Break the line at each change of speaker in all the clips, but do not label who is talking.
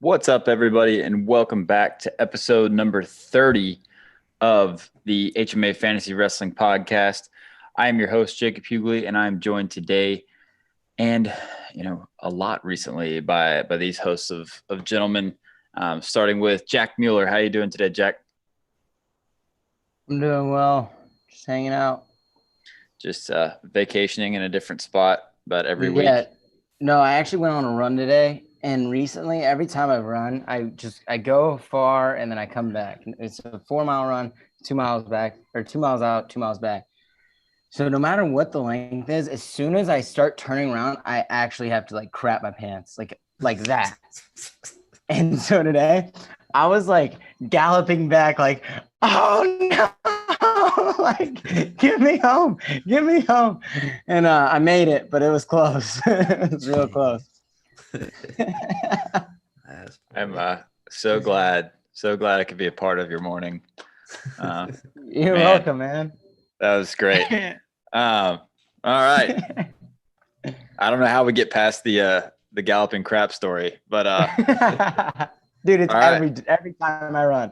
What's up, everybody, and welcome back to episode number 30 of the HMA Fantasy Wrestling Podcast. I am your host, Jacob Hughley, and I'm joined today and, a lot recently by these hosts of gentlemen, starting with Jack Mueller. How you doing today, Jack?
I'm doing well. Just hanging out.
Just vacationing in a different spot about every week.
Yeah. No, I actually went on a run today. And recently, every time I run, I go far and then I come back. It's a 4-mile run, 2 miles back, or 2 miles out, 2 miles back. So no matter what the length is, as soon as I start turning around, I actually have to crap my pants, like that. And so today, I was galloping back, oh no, get me home, and I made it, but it was close. It was real close.
I'm so glad I could be a part of your morning.
You're welcome, man.
That was great. All right. I don't know how we get past the galloping crap story, but
dude, it's every time I run,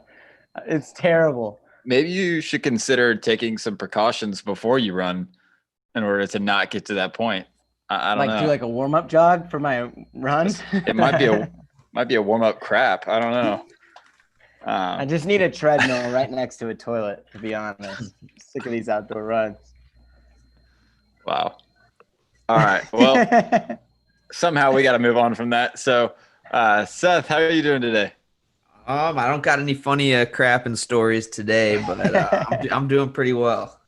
it's terrible.
Maybe you should consider taking some precautions before you run in order to not get to that point. I don't know.
Do a warm-up jog for my run.
It might be a warm-up crap. I don't know.
I just need a treadmill right next to a toilet, to be honest. Sick of these outdoor runs.
Wow. All right. Well, somehow we got to move on from that. So, Seth, how are you doing today?
I don't got any funny crap and stories today, but I'm doing pretty well.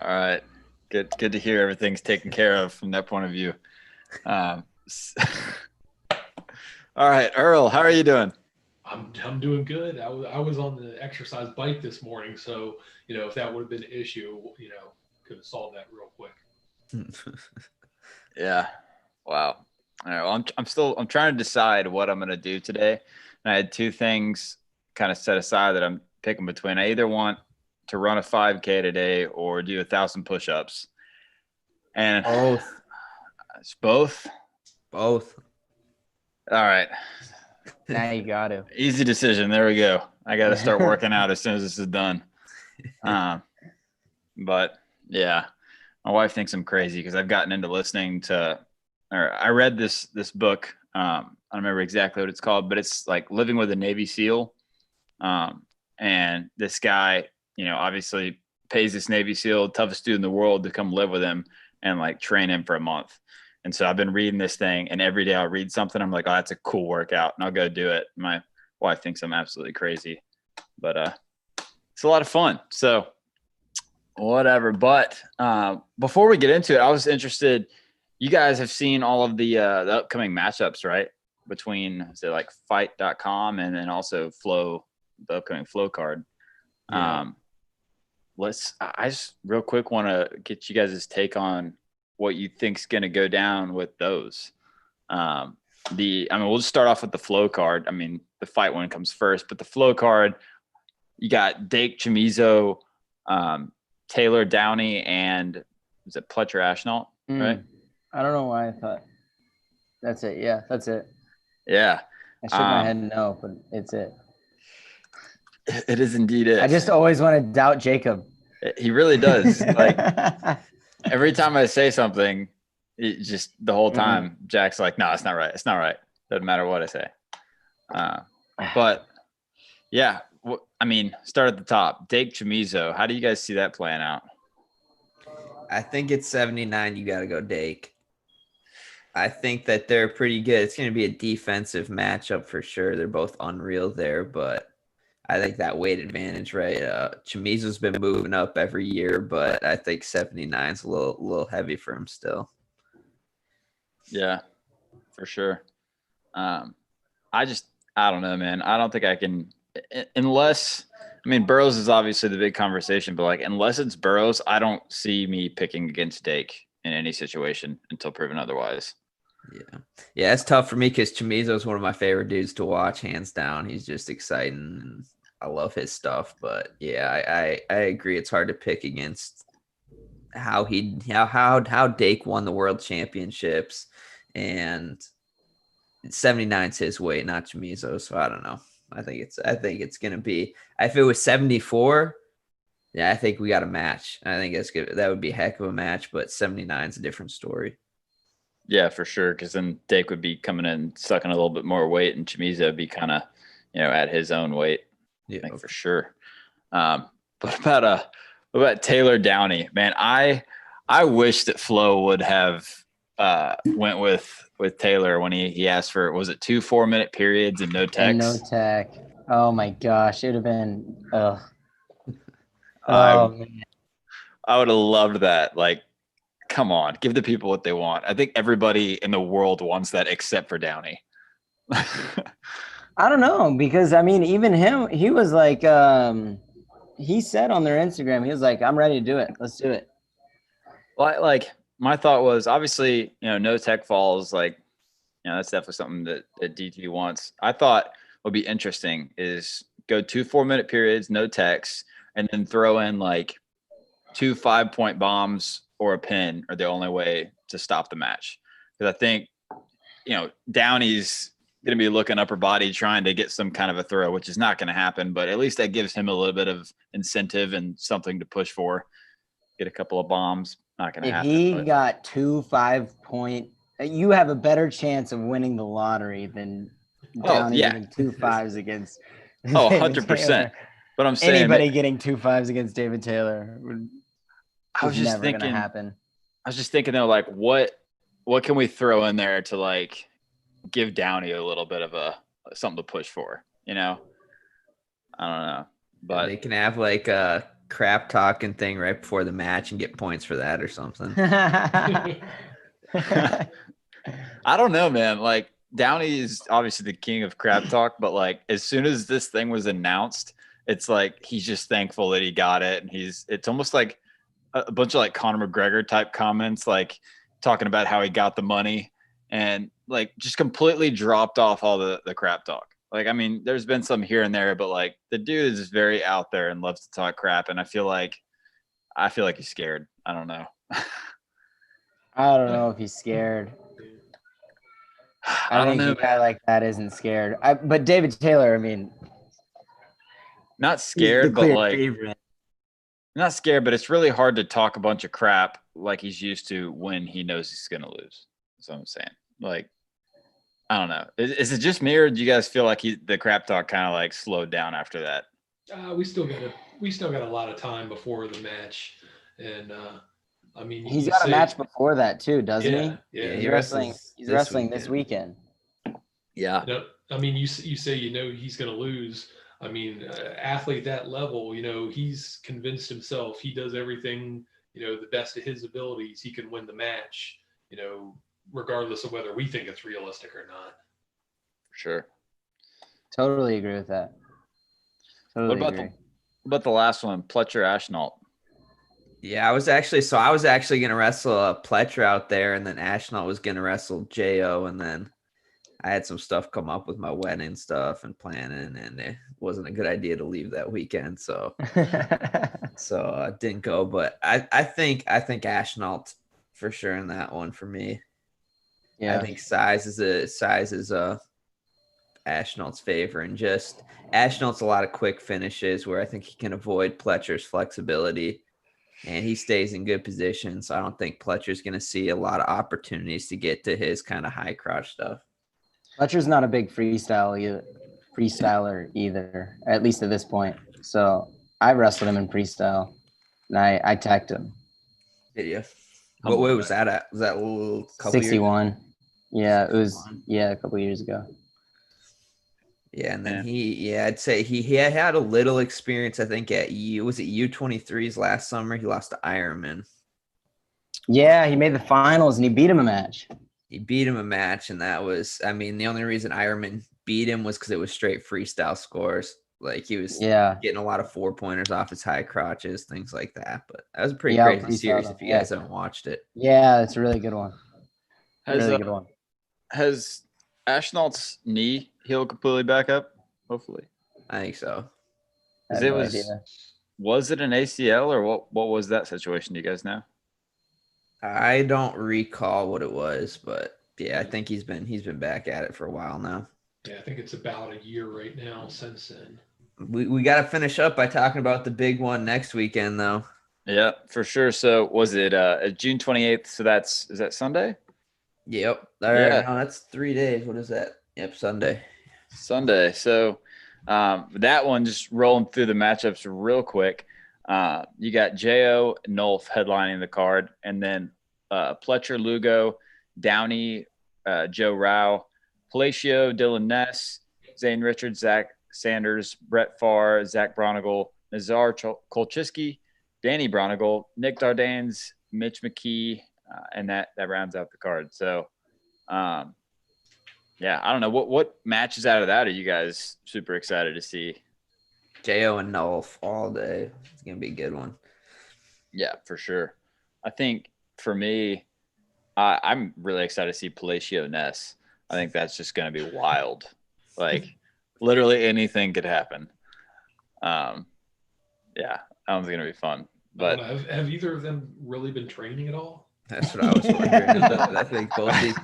All right. Good to hear everything's taken care of from that point of view. All right, Earl, how are you doing?
I'm doing good. I was on the exercise bike this morning, so if that would have been an issue, could have solved that real quick.
Yeah. Wow. All right, well, I'm trying to decide what I'm gonna do today. And I had two things kind of set aside that I'm picking between. I either want to run a 5K today or do 1,000 push-ups. And
both.
It's both.
All
right.
Now you got to.
Easy decision. There we go. I got to start working out as soon as this is done. But yeah, my wife thinks I'm crazy because I've gotten into listening to, or I read this book. I don't remember exactly what it's called, but it's like Living with a Navy SEAL. And this guy, obviously pays this Navy SEAL, toughest dude in the world, to come live with him and train him for a month. And so I've been reading this thing, and every day I'll read something. I'm like, oh, that's a cool workout, and I'll go do it. My wife thinks I'm absolutely crazy, but it's a lot of fun. So whatever. But before we get into it, I was interested. You guys have seen all of the upcoming matchups, right? Between, is it fight.com and then also Flow, the upcoming Flow card. Yeah. I just real quick want to get you guys' take on what you think's going to go down with those. We'll just start off with the Flow card. I mean, the fight one comes first, but the Flow card, you got Dake Chamizo, Taylor Downey, and is it Pletcher Ashnault, right?
I don't know why I thought that's it. Yeah, that's it.
Yeah.
I shook my head no, but it's it.
It is indeed it.
I just always want to doubt Jacob.
He really does. Every time I say something, just the whole time, Jack's like, no, it's not right. It's not right. Doesn't matter what I say. But yeah, start at the top. Dake Chamizo, how do you guys see that playing out?
I think it's 79. You got to go Dake. I think that they're pretty good. It's going to be a defensive matchup for sure. They're both unreal there, but I think that weight advantage, right? Chamizo's been moving up every year, but I think 79 is a little heavy for him still.
Yeah, for sure. I don't know, man. I don't think I can, unless, Burrows is obviously the big conversation, but unless it's Burrows, I don't see me picking against Dake in any situation until proven otherwise.
Yeah, it's tough for me because Chamizo is one of my favorite dudes to watch, hands down. He's just exciting, and I love his stuff. But yeah, I agree. It's hard to pick against how Dake won the world championships, and 79's his weight, not Chamizo's. So I don't know. I think it's gonna be. If it was 74, yeah, I think we got a match. I think that's good. That would be a heck of a match. But 79's a different story.
Yeah, for sure. Because then Dake would be coming in sucking a little bit more weight, and Chamizo would be kind of, at his own weight.
Yeah,
I think for sure. What about Taylor Downey? Man, I wish that Flo would have went with Taylor when he asked for, was it 2 4-minute periods and no
And
text?
no tech. Oh my gosh, it would have been. Oh
I
man.
I would have loved that. Like, come on, give the people what they want. I think everybody in the world wants that except for Downey.
I don't know, because I mean, even him, he was like, he said on their Instagram, he was like, "I'm ready to do it. Let's do it."
Well, like my thought was obviously, no tech falls. Like, that's definitely something that DT wants. I thought would be interesting is go 2 4-minute periods, no techs, and then throw in like 2 5-point bombs or a pin are the only way to stop the match. Because I think, Downey's going to be looking upper body trying to get some kind of a throw, which is not going to happen. But at least that gives him a little bit of incentive and something to push for. Get a couple of bombs. Not going to happen.
If he got 2 5-point, you have a better chance of winning the lottery than Downey getting 2 5s against.
100%. But I'm saying
anybody getting 2 5s against David Taylor was
just
never going to happen.
I was just thinking though, like what can we throw in there to like give Downey a little bit of something to push for, I don't know, but
they can have like a crap talking thing right before the match and get points for that or something.
I don't know, man. Like Downey is obviously the king of crap talk, but like as soon as this thing was announced, it's like he's just thankful that he got it, and it's almost like a bunch of like Conor McGregor type comments, like talking about how he got the money, and like just completely dropped off all the crap talk. Like, I mean, there's been some here and there, but like the dude is very out there and loves to talk crap, and I feel like he's scared. I don't know.
I don't know if he's scared. I think a guy like that isn't scared. But David Taylor, I mean,
not scared, but like
favorite.
Not scared, but it's really hard to talk a bunch of crap like he's used to when he knows he's going to lose. That's what I'm saying. Like, I don't know. Is it just me, or do you guys feel like the crap talk kind of like slowed down after that?
We still got a lot of time before the match, and I mean,
he's got a match before that too, doesn't he?
Yeah,
he's wrestling. He's wrestling this weekend.
Yeah.
I mean, you say he's going to lose. I mean, athlete that level, he's convinced himself he does everything, the best of his abilities. He can win the match, regardless of whether we think it's realistic or not.
For sure.
Totally agree with that. Totally
what about the last one, Pletcher Ashnault?
Yeah, I was actually going to wrestle Pletcher out there, and then Ashnault was going to wrestle Jo, and then I had some stuff come up with my wedding stuff and planning, and it wasn't a good idea to leave that weekend. So I didn't go, but I think Ashnault for sure in that one for me. Yeah. I think size is Ashnault's favor, and just Ashnault's a lot of quick finishes where I think he can avoid Pletcher's flexibility, and he stays in good position. So I don't think Pletcher's going to see a lot of opportunities to get to his kind of high crotch stuff.
Fletcher's not a big freestyler either, at least at this point. So I wrestled him in freestyle, and I tagged him.
Did you? What weight was that at? Was that a little couple
61?
Years?
Yeah, it was. Yeah, a couple years ago.
Yeah, and then I'd say he had a little experience. I think at U23s last summer. He lost to Ironman.
Yeah, he made the finals and he beat him a match.
He beat him a match, and that was, I mean, the only reason Ironman beat him was because it was straight freestyle scores. Like he was getting a lot of 4-pointers off his high crotches, things like that. But that was a pretty crazy series if you guys haven't watched it.
Yeah, it's a really good one. Really good one.
Has Ashnault's knee healed completely back up? Hopefully.
I think so.
Was it an ACL or what was that situation? Do you guys know?
I don't recall what it was, but Yeah, I think he's been back at it for a while now.
Yeah, I think it's about a year right now since then.
We got to finish up by talking about the big one next weekend, though.
Yeah, for sure. So was it June 28th? So is that Sunday?
Yep. All right.
Yeah.
No, that's 3 days. What is that? Yep, Sunday.
Sunday. So that one, just rolling through the matchups real quick. You got Jo Nolf headlining the card, and then Pletcher Lugo, Downey, Joe Rao, Palacio, Dylan Ness, Zane Richards, Zach Sanders, Brett Farr, Zach Bronigal, Nazar Kolchiski, Danny Bronigal, Nick Dardanes, Mitch McKee, and that rounds out the card. So, yeah, I don't know what matches out of that are you guys super excited to see?
Jo and Nolf all day. It's gonna be a good one.
Yeah, for sure. I think for me, I'm really excited to see Palacio Ness. I think that's just going to be wild. Like literally anything could happen. Yeah, that one's going to be fun. But
have either of them really been training at all?
That's what I was wondering. I think both these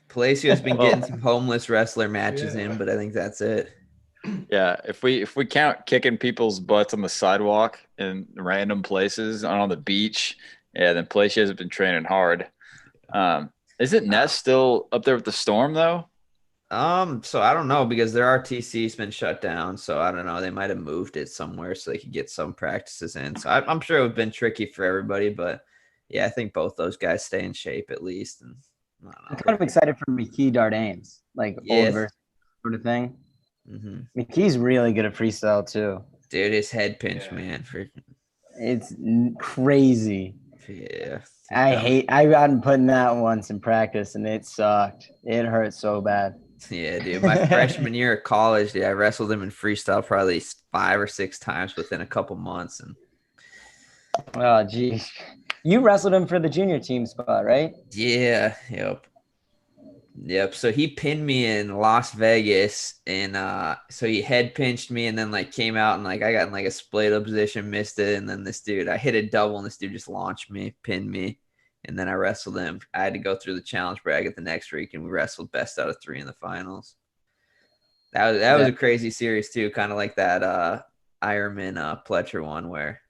Palacio's been getting some homeless wrestler matches in, but I think that's it.
Yeah, if we count kicking people's butts on the sidewalk in random places on the beach, yeah, then Palacio's been training hard. Isn't Ness still up there with the Storm though?
So I don't know because their RTC's been shut down. So I don't know. They might have moved it somewhere so they could get some practices in. So I'm sure it would have been tricky for everybody, but yeah, I think both those guys stay in shape at least. And
I'm kind of excited for McKee Dardanes, like old versus sort of thing.
Mm-hmm.
McKee's really good at freestyle too.
Dude, his head pinch, man.
It's crazy.
Yeah.
I got putting that once in practice and it sucked. It hurt so bad.
Yeah, dude. My freshman year of college, dude, I wrestled him in freestyle probably 5 or 6 times within a couple months. And
oh, geez. You wrestled him for the junior team spot, right?
Yeah. Yep. So he pinned me in Las Vegas, and so he head pinched me, and then like came out and like I got in like a split up position, missed it, and then I hit a double, and this dude just launched me, pinned me, and then I wrestled him. I had to go through the challenge bracket the next week, and we wrestled best out of 3 in the finals. That was a crazy series too, kind of like that Ironman Pletcher one where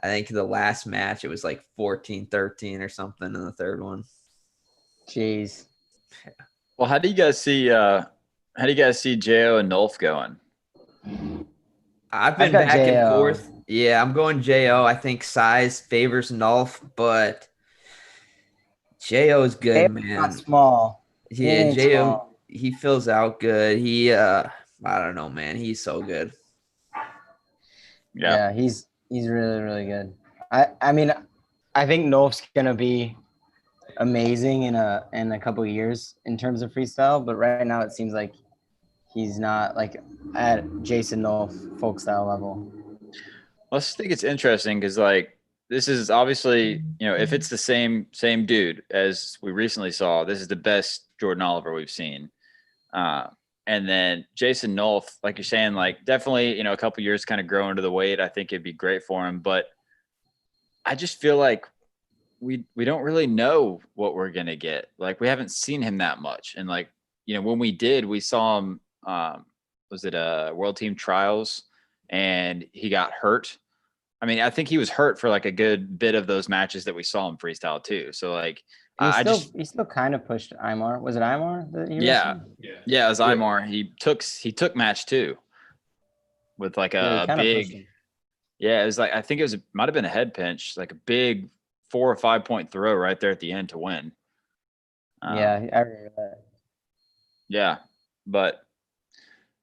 I think the last match it was like 14-13 or something in the third one.
Jeez.
Well, how do you guys see Jo and Nolf going?
I've been back and forth. Yeah, I'm going Jo. I think size favors Nolf, but Jo is good, man.
Not small.
Yeah, Jo, he fills out good. He I don't know, man. He's so good.
Yeah, he's really, really good. I mean, I think Nolf's gonna be amazing in a couple of years in terms of freestyle, but right now it seems like he's not like at Jason Nolf folk style level.
I just think it's interesting because like this is obviously, if it's the same dude as we recently saw, this is the best Jordan Oliver we've seen. And then Jason Nolf, like you're saying, like definitely, a couple years kind of grow into the weight. I think it'd be great for him, but I just feel like we don't really know what we're going to get. Like we haven't seen him that much. And like, when we did, we saw him, was it World Team Trials, and he got hurt. I mean, I think he was hurt for like a good bit of those matches that we saw him freestyle too. So like,
he still kind of pushed Imar. Was it Imar that he
wrestled? Yeah, it was Imar. He took match 2 with like a big. Yeah, it was like I think it might have been a head pinch, like a big 4 or 5 point throw right there at the end to win.
Yeah, I remember that.
Yeah, but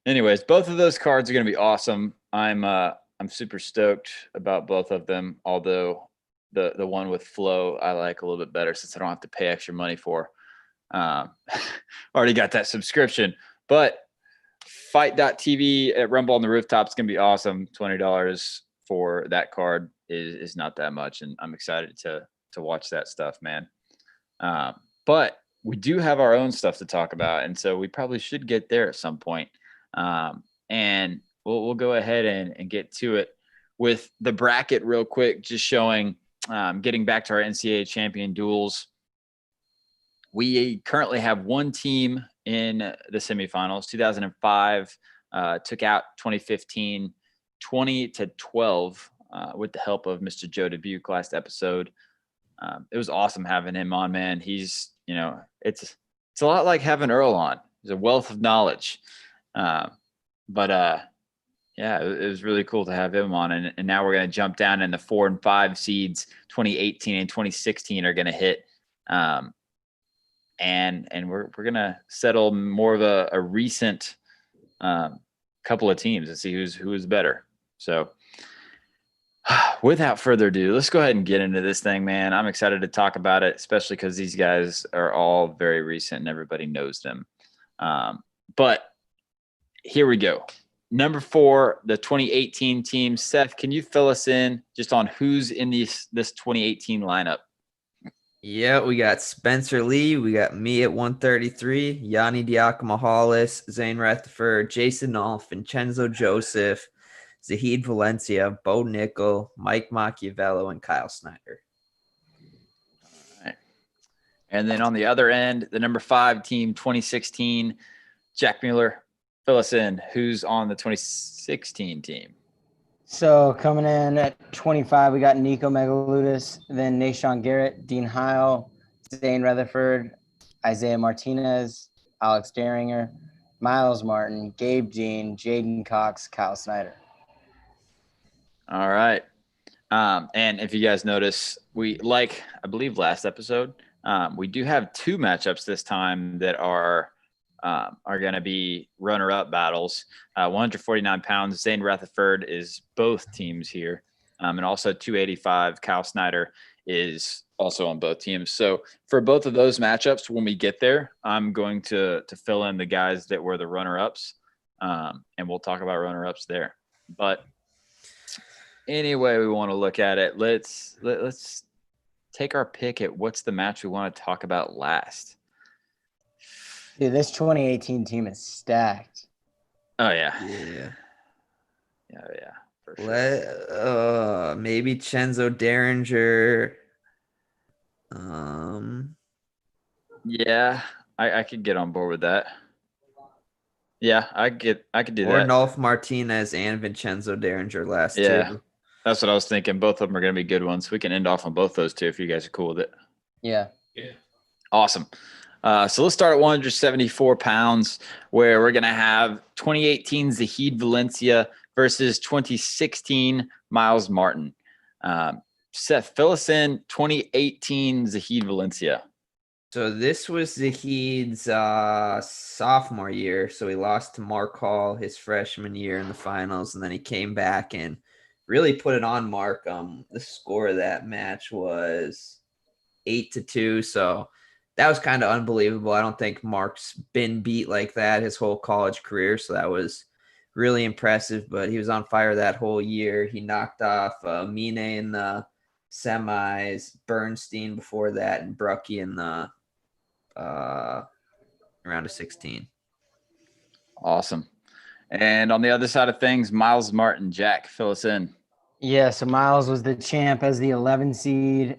anyways, both of those cards are going to be awesome. I'm super stoked about both of them. Although the one with Flo I like a little bit better since I don't have to pay extra money for. Already got that subscription, but Fight.tv at Rumble on the Rooftop is going to be awesome. $20 for that card is not that much, and I'm excited to watch that stuff, man. But we do have our own stuff to talk about, and so we probably should get there at some point. And we'll go ahead and get to it with the bracket real quick, just showing, getting back to our NCAA champion duels. We currently have one team in the semifinals. 2005 took out 2015 20-12 with the help of Mr. Joe Dubuque last episode. It was awesome having him on, man. He's, it's a lot like having Earl on. He's a wealth of knowledge. Yeah, it was really cool to have him on. And now we're going to jump down, and the 4 and 5 seeds 2018 and 2016 are going to hit. And we're going to settle more of a recent couple of teams and see who's better. So without further ado, let's go ahead and get into this thing, man. I'm excited to talk about it, especially because these guys are all very recent and everybody knows them. But here we go. Number 4, the 2018 team. Seth, can you fill us in just on who's in this 2018 lineup?
Yeah, we got Spencer Lee. We got me at 133. Yanni Diakomahalis, Zane Rutherford, Jason Nolf, Vincenzo Joseph, Zahid Valencia, Bo Nickel, Mike Machiavello, and Kyle Snyder.
All right. And then on the other end, the number 5 team, 2016, Jack Mueller. Fill us in. Who's on the 2016 team?
So coming in at 25, we got Nico Megaludis, then Nashawn Garrett, Dean Heil, Zane Rutherford, Isaiah Martinez, Alex Daringer, Miles Martin, Gabe Dean, Jaden Cox, Kyle Snyder.
All right. And if you guys notice, I believe last episode, we do have 2 matchups this time that are going to be runner-up battles. 149 pounds, Zane Rutherford is both teams here. And also 285, Kyle Snyder is also on both teams. So for both of those matchups, when we get there, I'm going to fill in the guys that were the runner-ups, and we'll talk about runner-ups there. But anyway, we want to look at it. Let's take our pick at what's the match we want to talk about last.
Dude, this 2018 team is stacked.
Oh yeah. For sure.
Maybe Chenzo Derringer.
Yeah, I could get on board with that. Yeah, I could do
or
that.
Nolf Martinez and Vincenzo Derringer last 2.
That's what I was thinking. Both of them are going to be good ones. We can end off on both those 2 if you guys are cool with it.
Yeah.
Awesome. So let's start at 174 pounds, where we're going to have 2018 Zahid Valencia versus 2016 Miles Martin. Seth, fill us in 2018 Zahid Valencia.
So this was Zahid's sophomore year. So he lost to Mark Hall his freshman year in the finals, and then he came back and really put it on Mark. The score of that match was 8-2. So that was kind of unbelievable. I don't think Mark's been beat like that his whole college career. So that was really impressive, but he was on fire that whole year. He knocked off Mine in the semis, Bernstein before that, and Brucky in the round of 16.
Awesome. And on the other side of things, Miles Martin. Jack, fill us in.
Yeah, so Miles was the champ as the 11 seed.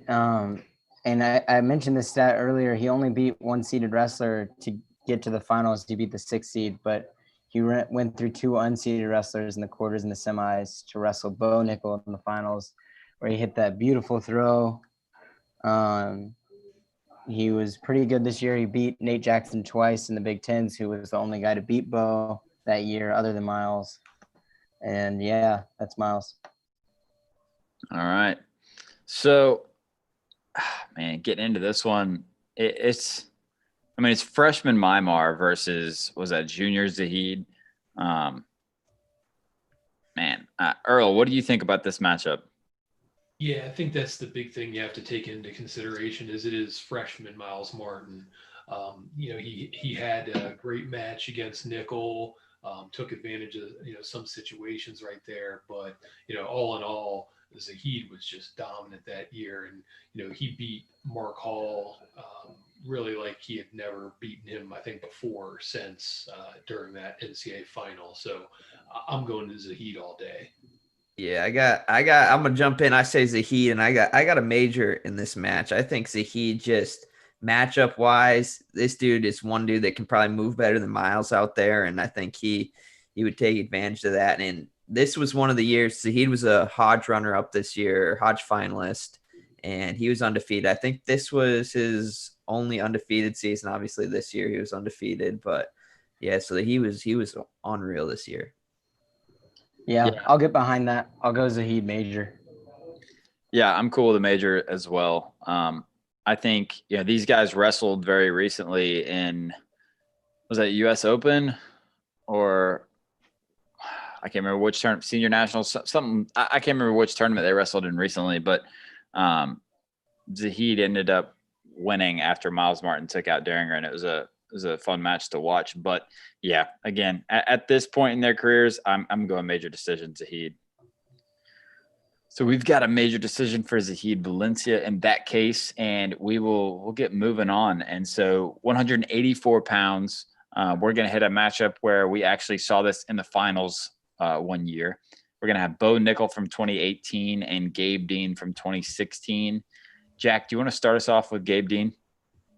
And I mentioned this stat earlier. He only beat 1-seeded wrestler to get to the finals. He beat the 6th seed, but he went through 2 unseeded wrestlers in the quarters and the semis to wrestle Bo Nickel in the finals, where he hit that beautiful throw. He was pretty good this year. He beat Nate Jackson twice in the Big Tens, who was the only guy to beat Bo that year other than Miles. And yeah, that's Miles.
All right. So, man, getting into this one, it's freshman Mymar versus, was that junior Zahid? Earl, what do you think about this matchup?
Yeah, I think that's the big thing you have to take into consideration is it is freshman Miles Martin. He had a great match against Nickel, took advantage of, some situations right there. But, all in all, Zahid was just dominant that year. And, he beat Mark Hall really like he had never beaten him, I think, before or since during that NCAA final. So I'm going to Zahid all day.
Yeah, I'm gonna jump in. I say Zahid, and I got a major in this match. I think Zahid just matchup wise, this dude is one dude that can probably move better than Miles out there, and I think he would take advantage of that. And this was one of the years Zahid was a Hodge runner up this year, Hodge finalist, and he was undefeated. I think this was his only undefeated season. Obviously, this year he was undefeated, but yeah, so he was unreal this year.
Yeah, I'll get behind that. I'll go Zahid Major.
Yeah, I'm cool with the major as well. I think these guys wrestled very recently in, was that U.S. Open or I can't remember which tournament, Senior Nationals, something. I can't remember which tournament they wrestled in recently, but Zahid ended up winning after Miles Martin took out Deringer, and it was a fun match to watch. But yeah, again, at this point in their careers, I'm going major decision Zahid. So we've got a major decision for Zahid Valencia in that case, and we'll get moving on. And so 184 pounds, we're going to hit a matchup where we actually saw this in the finals one year. We're going to have Bo Nickel from 2018 and Gabe Dean from 2016. Jack, do you want to start us off with Gabe Dean?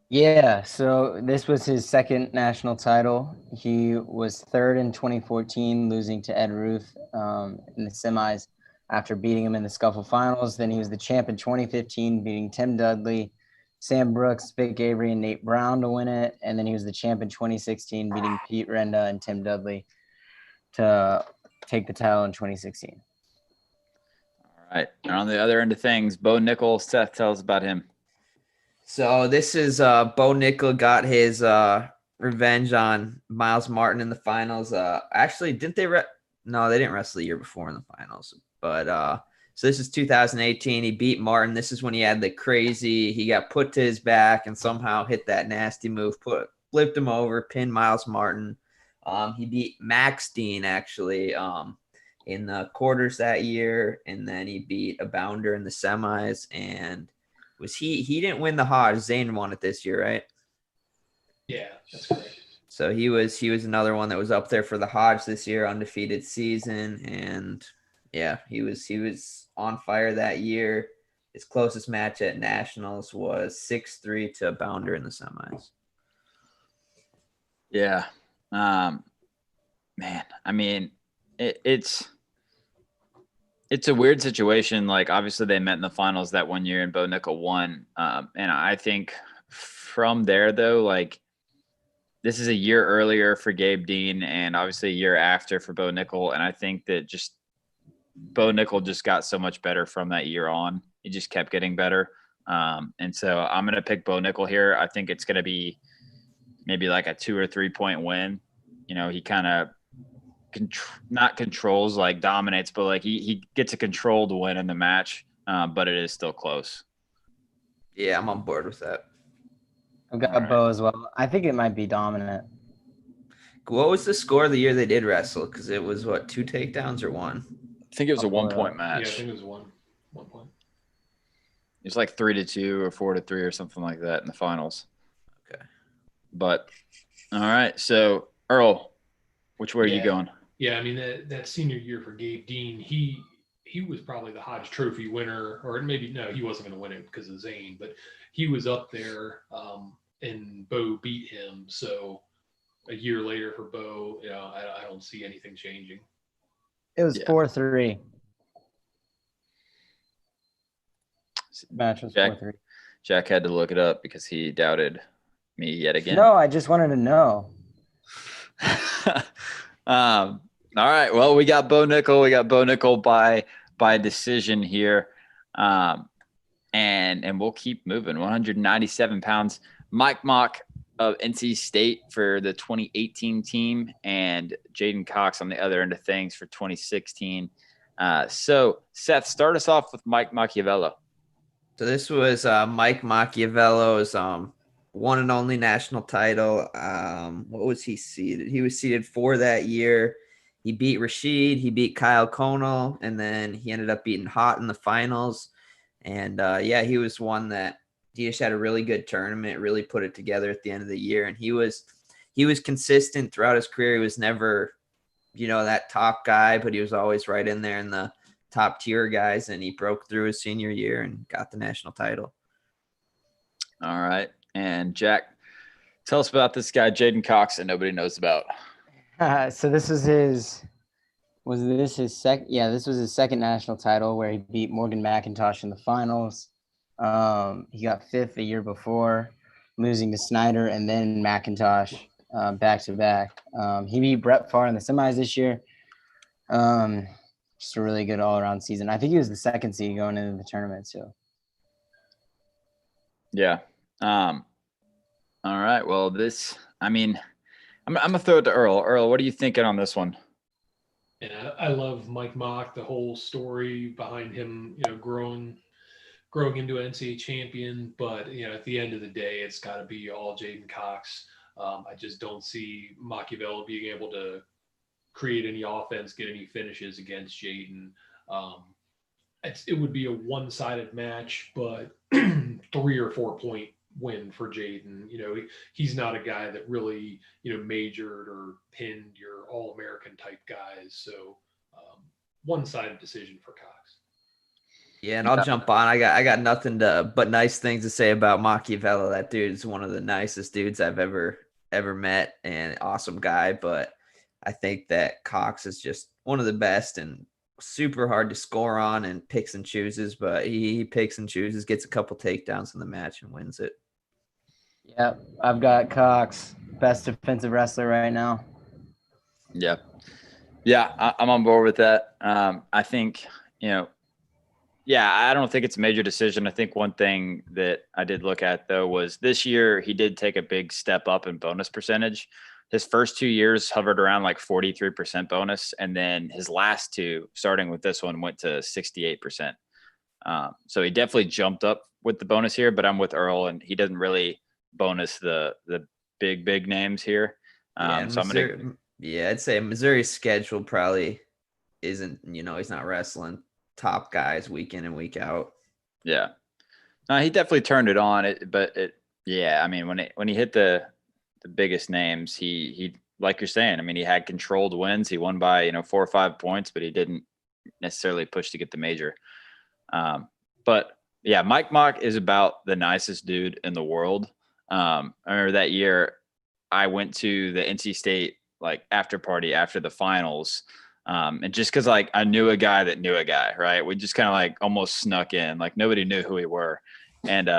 Yeah, so this was his second national title. He was third in 2014, losing to Ed Ruth in the semis after beating him in the scuffle finals. Then he was the champ in 2015, beating Tim Dudley, Sam Brooks, Vic Avery, and Nate Brown to win it. And then he was the champ in 2016, beating Pete Renda and Tim Dudley to take the title in 2016.
All right. And on the other end of things, Bo Nickel, Seth, tell us about him.
So this is Bo Nickel got his revenge on Miles Martin in the finals. Actually, didn't they? No, they didn't wrestle the year before in the finals. But so this is 2018. He beat Martin. This is when he had the crazy. He got put to his back and somehow hit that nasty move. Flipped him over, pinned Miles Martin. He beat Max Dean actually in the quarters that year, and then he beat a bounder in the semis. And he didn't win the Hodge. Zane won it this year, right?
Yeah, that's correct.
So he was another one that was up there for the Hodge this year, undefeated season, and yeah, he was on fire that year. His closest match at Nationals was 6-3 to a bounder in the semis.
Yeah. Man, I mean, it's a weird situation. Like, obviously they met in the finals that one year and Bo Nickel won. And I think from there though, like, this is a year earlier for Gabe Dean and obviously a year after for Bo Nickel. And I think that just Bo Nickel just got so much better from that year on. He just kept getting better. And so I'm going to pick Bo Nickel here. I think it's going to be maybe like a 2 or 3 point win. He kind of not controls, like dominates, but like he gets a controlled win in the match, but it is still close.
Yeah, I'm on board with that.
I've got Bo as well. I think it might be dominant.
What was the score of the year they did wrestle? Because it was, 2 takedowns or 1?
I think it was a 1 point match.
Yeah, I think it was one point.
It was like 3-2 or 4-3 or something like that in the finals.
Okay.
But all right. So Earl, which way are you going?
Yeah, I mean that senior year for Gabe Dean, he was probably the Hodge Trophy winner, or maybe no, he wasn't going to win it because of Zane, but he was up there, and Bo beat him. So a year later for Bo, I don't see anything changing.
It was 4-3. Match was 4-3.
Jack had to look it up because he doubted me yet again.
No, I just wanted to know.
All right. Well, we got Bo Nickel. We got Bo Nickel by decision here. And we'll keep moving. 197 pounds. Mike Mock of NC State for the 2018 team and Jaden Cox on the other end of things for 2016. So, Seth, start us off with Mike Machiavello.
So this was Mike Machiavello's one and only national title. What was he seeded? He was seeded 4 that year. He beat Rashid. He beat Kyle Conal, and then he ended up beating Hott in the finals. And he was one that he just had a really good tournament, really put it together at the end of the year. And he was consistent throughout his career. He was never, that top guy, but he was always right in there in the top tier guys. And he broke through his senior year and got the national title.
All right. And Jack, tell us about this guy, Jaden Cox, that nobody knows about.
So this was his second? Yeah, this was his second national title where he beat Morgan McIntosh in the finals. He got fifth the year before, losing to Snyder and then McIntosh back to back. He beat Brett Favre in the semis this year. Just a really good all around season. I think he was the second seed going into the tournament too.
Yeah. All right. Well, I'm gonna throw it to Earl. Earl, what are you thinking on this one?
And I love Mike Mock, the whole story behind him, growing into an NCAA champion. But, at the end of the day, it's got to be all Jaden Cox. I just don't see Machiavelli being able to create any offense, get any finishes against Jaden. It would be a one-sided match, but 3 or 4 point win for Jaden. He's not a guy that really, majored or pinned your All-American type guys. So one-sided decision for Cox.
Yeah, and I'll jump on. I got nothing but nice things to say about Machiavelli. That dude is one of the nicest dudes I've ever met, and awesome guy. But I think that Cox is just one of the best and super hard to score on and picks and chooses. But he picks and chooses, gets a couple takedowns in the match, and wins it.
Yep, I've got Cox, best defensive wrestler right now.
Yeah. Yeah, I'm on board with that. I think, I don't think it's a major decision. I think one thing that I did look at, though, was this year he did take a big step up in bonus percentage. His first 2 years hovered around like 43% bonus. And then his last two, starting with this one, went to 68%. So he definitely jumped up with the bonus here, but I'm with Earl, and he doesn't really bonus the big names here. So
I'd say Missouri's schedule probably isn't, he's not wrestling top guys week in and week out.
Yeah. No, he definitely turned it on. When he hit the biggest names, he like you're saying, he had controlled wins. He won by, 4 or 5 points, but he didn't necessarily push to get the major. But yeah, Mike Mock is about the nicest dude in the world. I remember that year I went to the NC State after party after the finals. And just cause I knew a guy that knew a guy, right? We just kind of almost snuck in, nobody knew who we were. And,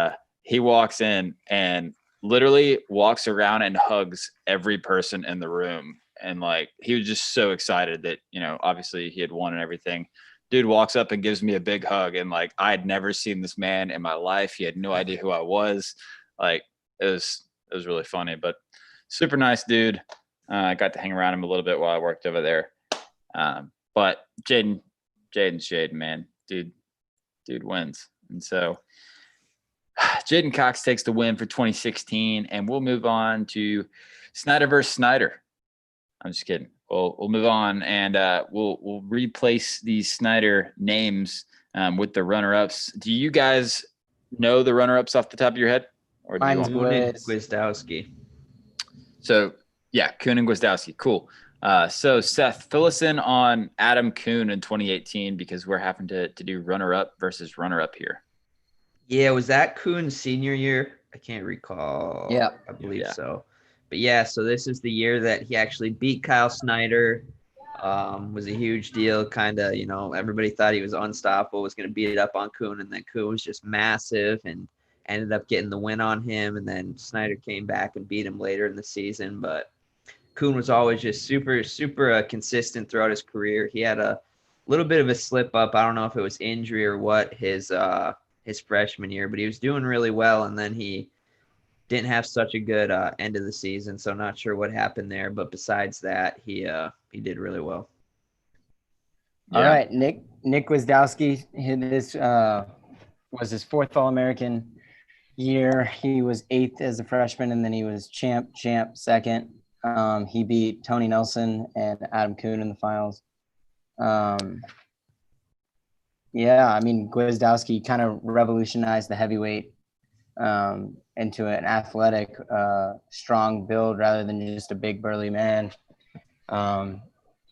he walks in and literally walks around and hugs every person in the room. And he was just so excited that, obviously he had won and everything. Dude walks up and gives me a big hug. And I had never seen this man in my life. He had no idea who I was. It was really funny, but super nice dude. I got to hang around him a little bit while I worked over there. But Jaden's Jaden, man. Dude wins. And so Jaden Cox takes the win for 2016, and we'll move on to Snyder versus Snyder. I'm just kidding. We'll move on, and we'll replace these Snyder names with the runner-ups. Do you guys know the runner-ups off the top of your head? Or do
Mine's
Gwizdowski.
So yeah, Kuhn and Gwizdowski. Cool. So Seth, fill us in on Adam Kuhn in 2018, because we're having to do runner-up versus runner-up here.
Yeah, was that Kuhn's senior year? I can't recall.
Yeah.
I believe so. But yeah, so this is the year that he actually beat Kyle Snyder. Was a huge deal. Kind of, everybody thought he was unstoppable, was going to beat it up on Kuhn, and then Kuhn was just massive and ended up getting the win on him. And then Snyder came back and beat him later in the season. But Kuhn was always just super, super consistent throughout his career. He had a little bit of a slip up. I don't know if it was injury or what his freshman year, but he was doing really well. And then he didn't have such a good end of the season. So not sure what happened there. But besides that, he did really well.
Yeah. All right. Nick Gwizdowski, this was his fourth All-American year. He was 8th as a freshman, and then he was champ second. He beat Tony Nelson and Adam Kuhn in the finals. Gwizdowski kind of revolutionized the heavyweight into an athletic, strong build rather than just a big burly man.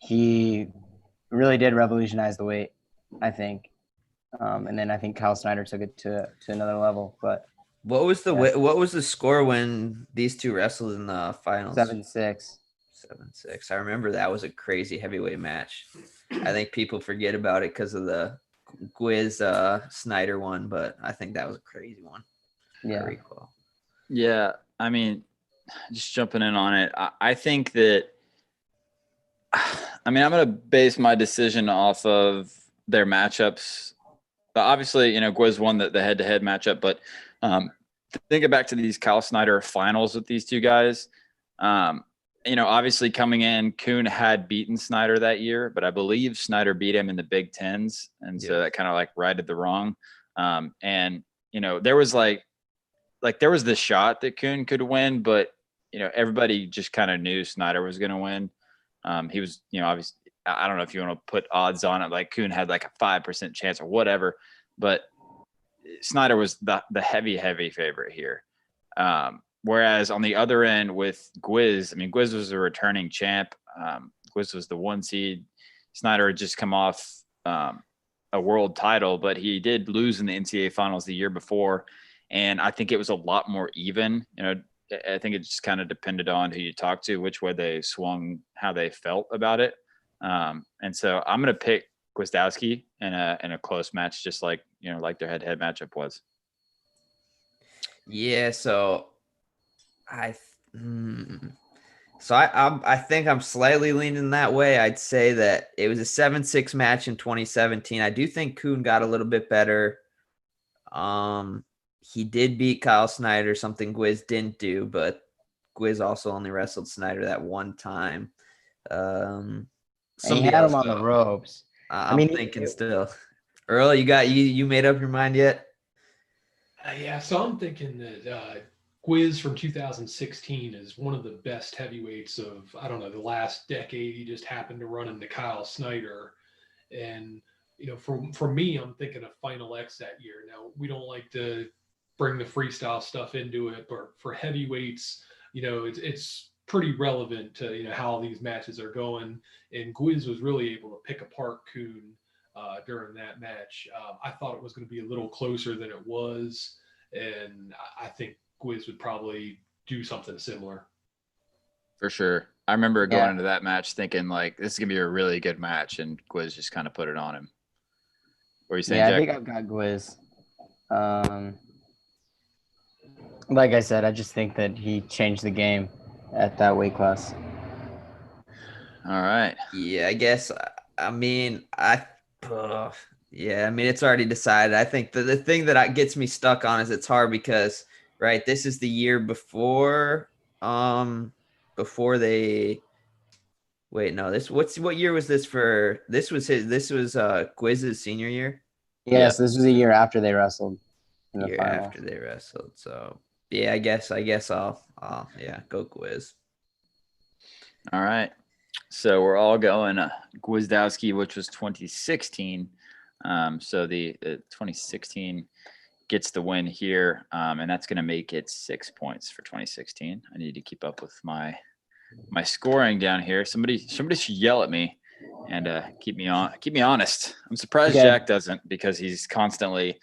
He really did revolutionize the weight, I think. And then I think Kyle Snyder took it to another level. But
What was the
Yes.
what was the score when these two wrestled in the finals?
7-6.
7-6. I remember that was a crazy heavyweight match. I think people forget about it because of the Gwiz Snyder one, but I think that was a crazy one.
Yeah.
I recall.
Yeah, I mean, just jumping in on it, I think that. I mean, I'm going to base my decision off of their matchups. But obviously, Gwiz won the head-to-head matchup, but thinking back to these Kyle Snyder finals with these two guys, obviously coming in, Kuhn had beaten Snyder that year, but I believe Snyder beat him in the Big Tens, and so that kind of like righted the wrong. And there was there was this shot that Kuhn could win, but everybody just kind of knew Snyder was going to win. He was, obviously, I don't know if you want to put odds on it, like Kuhn had like a 5% chance or whatever, but Snyder was the heavy favorite here. Whereas on the other end with Gwiz, I mean, Gwiz was a returning champ. Gwiz was the 1 seed. Snyder had just come off a world title, but he did lose in the NCAA finals the year before. And I think it was a lot more even. I think it just kind of depended on who you talked to, which way they swung, how they felt about it. And so I'm going to pick Gwizdowski in a close match, just like like their head-to-head matchup was.
Yeah, so I think I'm slightly leaning that way. I'd say that it was a 7-6 match in 2017. I do think Kuhn got a little bit better. He did beat Kyle Snyder, something Gwiz didn't do, but Gwiz also only wrestled Snyder that one time.
And he had him on the ropes.
I'm thinking still. Earl, you made up your mind yet?
Yeah, so I'm thinking that Gwiz from 2016 is one of the best heavyweights of, I don't know, the last decade. He just happened to run into Kyle Snyder. And, for me, I'm thinking of Final X that year. Now, we don't like to bring the freestyle stuff into it, but for heavyweights, it's pretty relevant to, how these matches are going. And Gwiz was really able to pick apart Kuhn during that match. I thought it was going to be a little closer than it was, and I think Gwiz would probably do something similar.
For sure. I remember going into that match thinking like this is gonna be a really good match, and Gwiz just kind of put it on him. What are you saying, Jack?
I think I've got Gwiz. Like I said, I just think that he changed the game at that weight class.
All right.
Yeah, I guess. I mean, it's already decided. I think the thing that gets me stuck on is it's hard because, right, this is the year before they wait, no, what year was this for? This was Gwiz's senior year?
Yes, this was a year after they wrestled in the
year
final.
after they wrestled. So yeah, I guess I'll go Gwiz.
All right. So we're all going Gwizdowski, which was 2016. So the 2016 gets the win here, and that's going to make it 6 points for 2016. I need to keep up with my scoring down here. Somebody should yell at me and keep me honest. I'm surprised Jack doesn't, because he's constantly,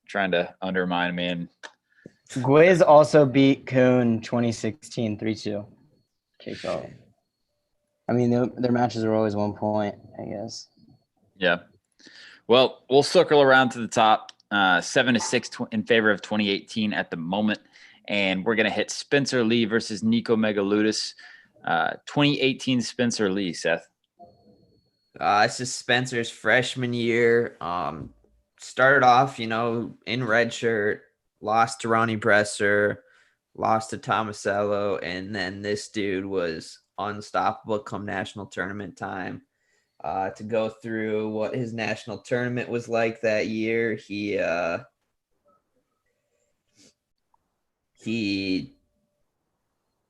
trying to undermine me. And
Gwiz also beat Kuhn 2016 3-2. KO. I mean, their matches are always 1 point, I guess.
Yeah. Well, we'll circle around to the top. 7-6 in favor of 2018 at the moment. And we're going to hit Spencer Lee versus Nico Megaludis. 2018 Spencer Lee, Seth.
This is Spencer's freshman year. Started off, in red shirt, lost to Ronnie Bresser, lost to Tomasello, and then this dude was unstoppable come national tournament time. To go through what his national tournament was like that year, he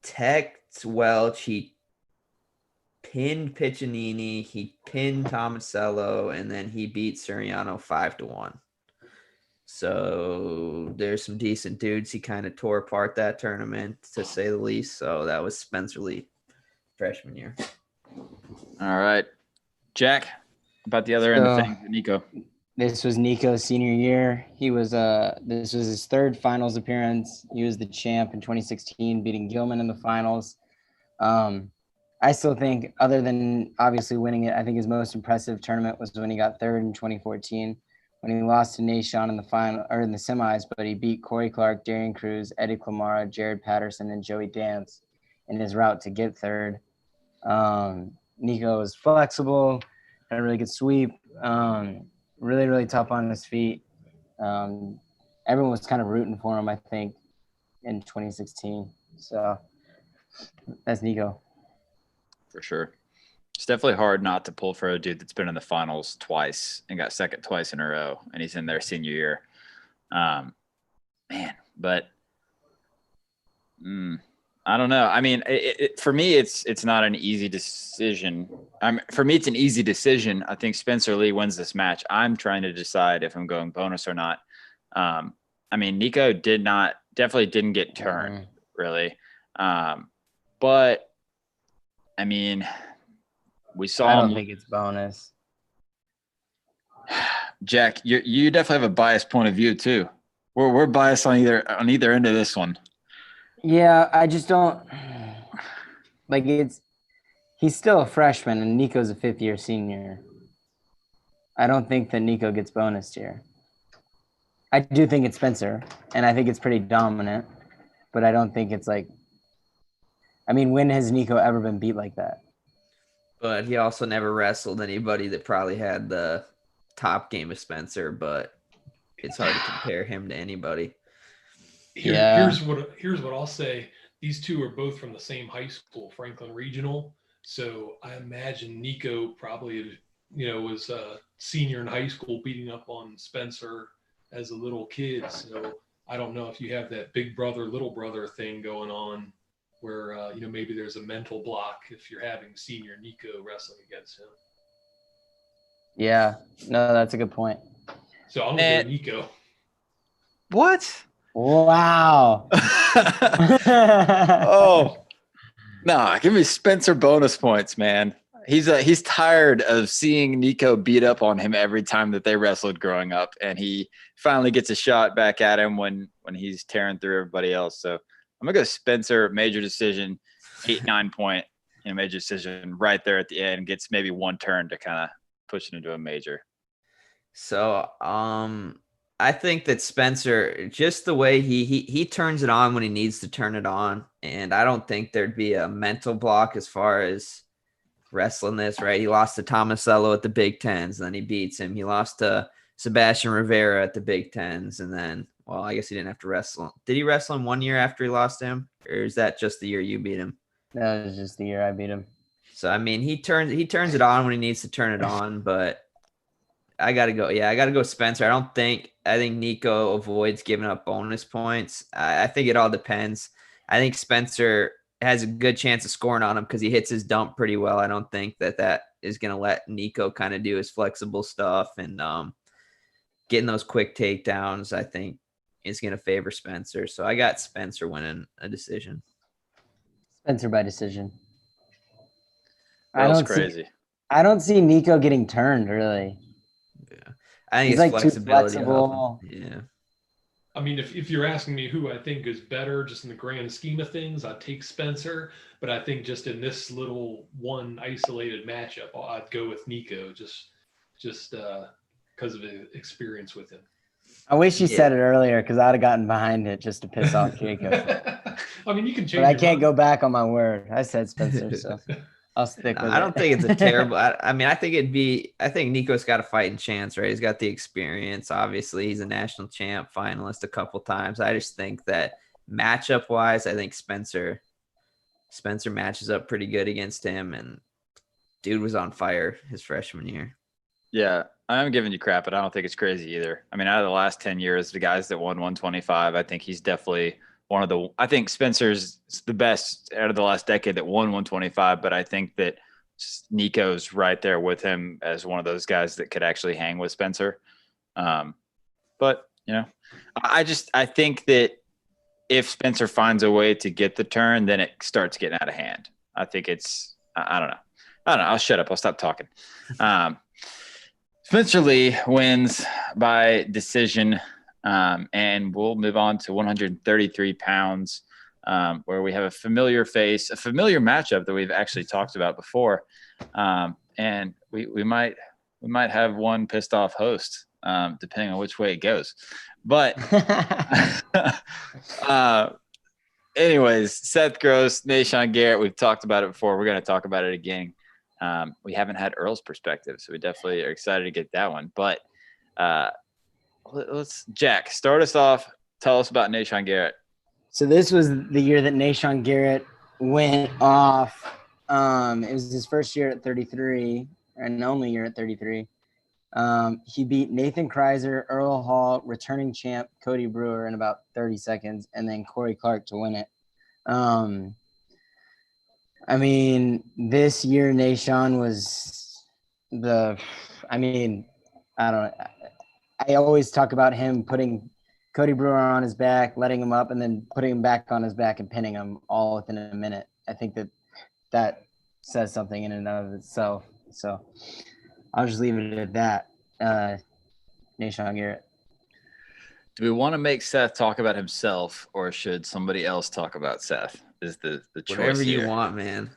teched Welch, he pinned Piccinini, he pinned Tomasello, and then he beat Suriano 5-1. So there's some decent dudes he kind of tore apart that tournament, to say the least. So that was Spencer Lee, freshman year.
All right. Jack, about the other end of things, Nico.
This was Nico's senior year. He was this was his third finals appearance. He was the champ in 2016, beating Gilman in the finals. I still think, other than obviously winning it, I think his most impressive tournament was when he got third in 2014, when he lost to Nashon in the final or in the semis, but he beat Corey Clark, Darian Cruz, Eddie Clamara, Jared Patterson, and Joey Dance in his route to get third. Nico was flexible, had a really good sweep, really, really tough on his feet. Everyone was kind of rooting for him, I think, in 2016. So that's Nico.
For sure. It's definitely hard not to pull for a dude that's been in the finals twice and got second twice in a row, and he's in their senior year. But I don't know. I mean, for me, it's not an easy decision. For me, it's an easy decision. I think Spencer Lee wins this match. I'm trying to decide if I'm going bonus or not. I mean, Nico definitely didn't get turned, really. But I mean, we saw.
I don't think it's bonus.
Jack, you definitely have a biased point of view too. We're biased on either end of this one.
Yeah, I just don't like he's still a freshman and Nico's a fifth-year senior. I don't think that Nico gets bonus here. I do think it's Spencer, and I think it's pretty dominant, but I don't think it's like, I mean, when has Nico ever been beat like that?
But he also never wrestled anybody that probably had the top game of Spencer, but it's hard to compare him to anybody.
Here's what I'll say. These two are both from the same high school, Franklin Regional. So I imagine Nico probably, was a senior in high school beating up on Spencer as a little kid. So I don't know if you have that big brother, little brother thing going on where, maybe there's a mental block if you're having senior Nico wrestling against him.
Yeah, no, that's a good point.
So I'm going to go Nico.
What?
Wow.
Oh, no, give me Spencer bonus points, man. He's tired of seeing Nico beat up on him every time that they wrestled growing up, and he finally gets a shot back at him when he's tearing through everybody else. So I'm gonna go Spencer, major decision, 8-9 point, major decision right there at the end, gets maybe one turn to kind of push it into a major.
So I think that Spencer, just the way he turns it on when he needs to turn it on, and I don't think there'd be a mental block as far as wrestling this, right? He lost to Tomasello at the Big Tens, then he beats him. He lost to Sebastian Rivera at the Big Tens, and then, well, I guess he didn't have to wrestle. Did he wrestle him 1 year after he lost to him, or is that just the year you beat him?
No, it was just the year I beat him.
So I mean, he turns it on when he needs to turn it on, but I gotta go Spencer. I think Nico avoids giving up bonus points. I think it all depends. I think Spencer has a good chance of scoring on him because he hits his dump pretty well. I don't think that is going to let Nico kind of do his flexible stuff, and getting those quick takedowns, I think, is going to favor Spencer. So I got Spencer winning a decision.
Spencer by decision.
That's crazy.
I don't see Nico getting turned, really.
Yeah. I think
he's
it's
like too
flexibility.
flexible.
Yeah.
I mean, if you're asking me who I think is better just in the grand scheme of things, I'd take Spencer. But I think just in this little one isolated matchup, I'd go with Nico just because of his experience with him.
I wish you said it earlier because I'd have gotten behind it just to piss off Jacob.
I mean, you can change.
But I can't go back on my word. I said Spencer, so I'll stick with it.
I don't think it's a terrible. I mean, I think Nico's got a fighting chance, right? He's got the experience. Obviously, he's a national champ finalist a couple times. I just think that matchup wise, I think Spencer matches up pretty good against him, and dude was on fire his freshman year.
Yeah, I'm giving you crap, but I don't think it's crazy either. I mean, out of the last 10 years, the guys that won 125, I think he's definitely I think Spencer's the best out of the last decade that won 125, but I think that Nico's right there with him as one of those guys that could actually hang with Spencer. But, I think that if Spencer finds a way to get the turn, then it starts getting out of hand. I think I don't know. I'll shut up. I'll stop talking. Spencer Lee wins by decision, and we'll move on to 133 pounds, where we have a familiar face, a familiar matchup that we've actually talked about before, and we might have one pissed off host, depending on which way it goes. But anyways, Seth Gross, Nashawn Garrett, we've talked about it before. We're going to talk about it again. We haven't had Earl's perspective, so we definitely are excited to get that one. But let's, Jack, start us off. Tell us about Nashawn Garrett.
So this was the year that Nashawn Garrett went off. It was his first year at 33, and only year at 33. He beat Nathan Kreiser, Earl Hall, returning champ Cody Brewer in about 30 seconds, and then Corey Clark to win it. I mean, this year Nashawn was I always talk about him putting Cody Brewer on his back, letting him up, and then putting him back on his back and pinning him all within a minute. I think that says something in and of itself. So I'll just leave it at that. Nashawn Garrett.
Do we want to make Seth talk about himself, or should somebody else talk about Seth? Is the choice
Whatever
here.
you want, man.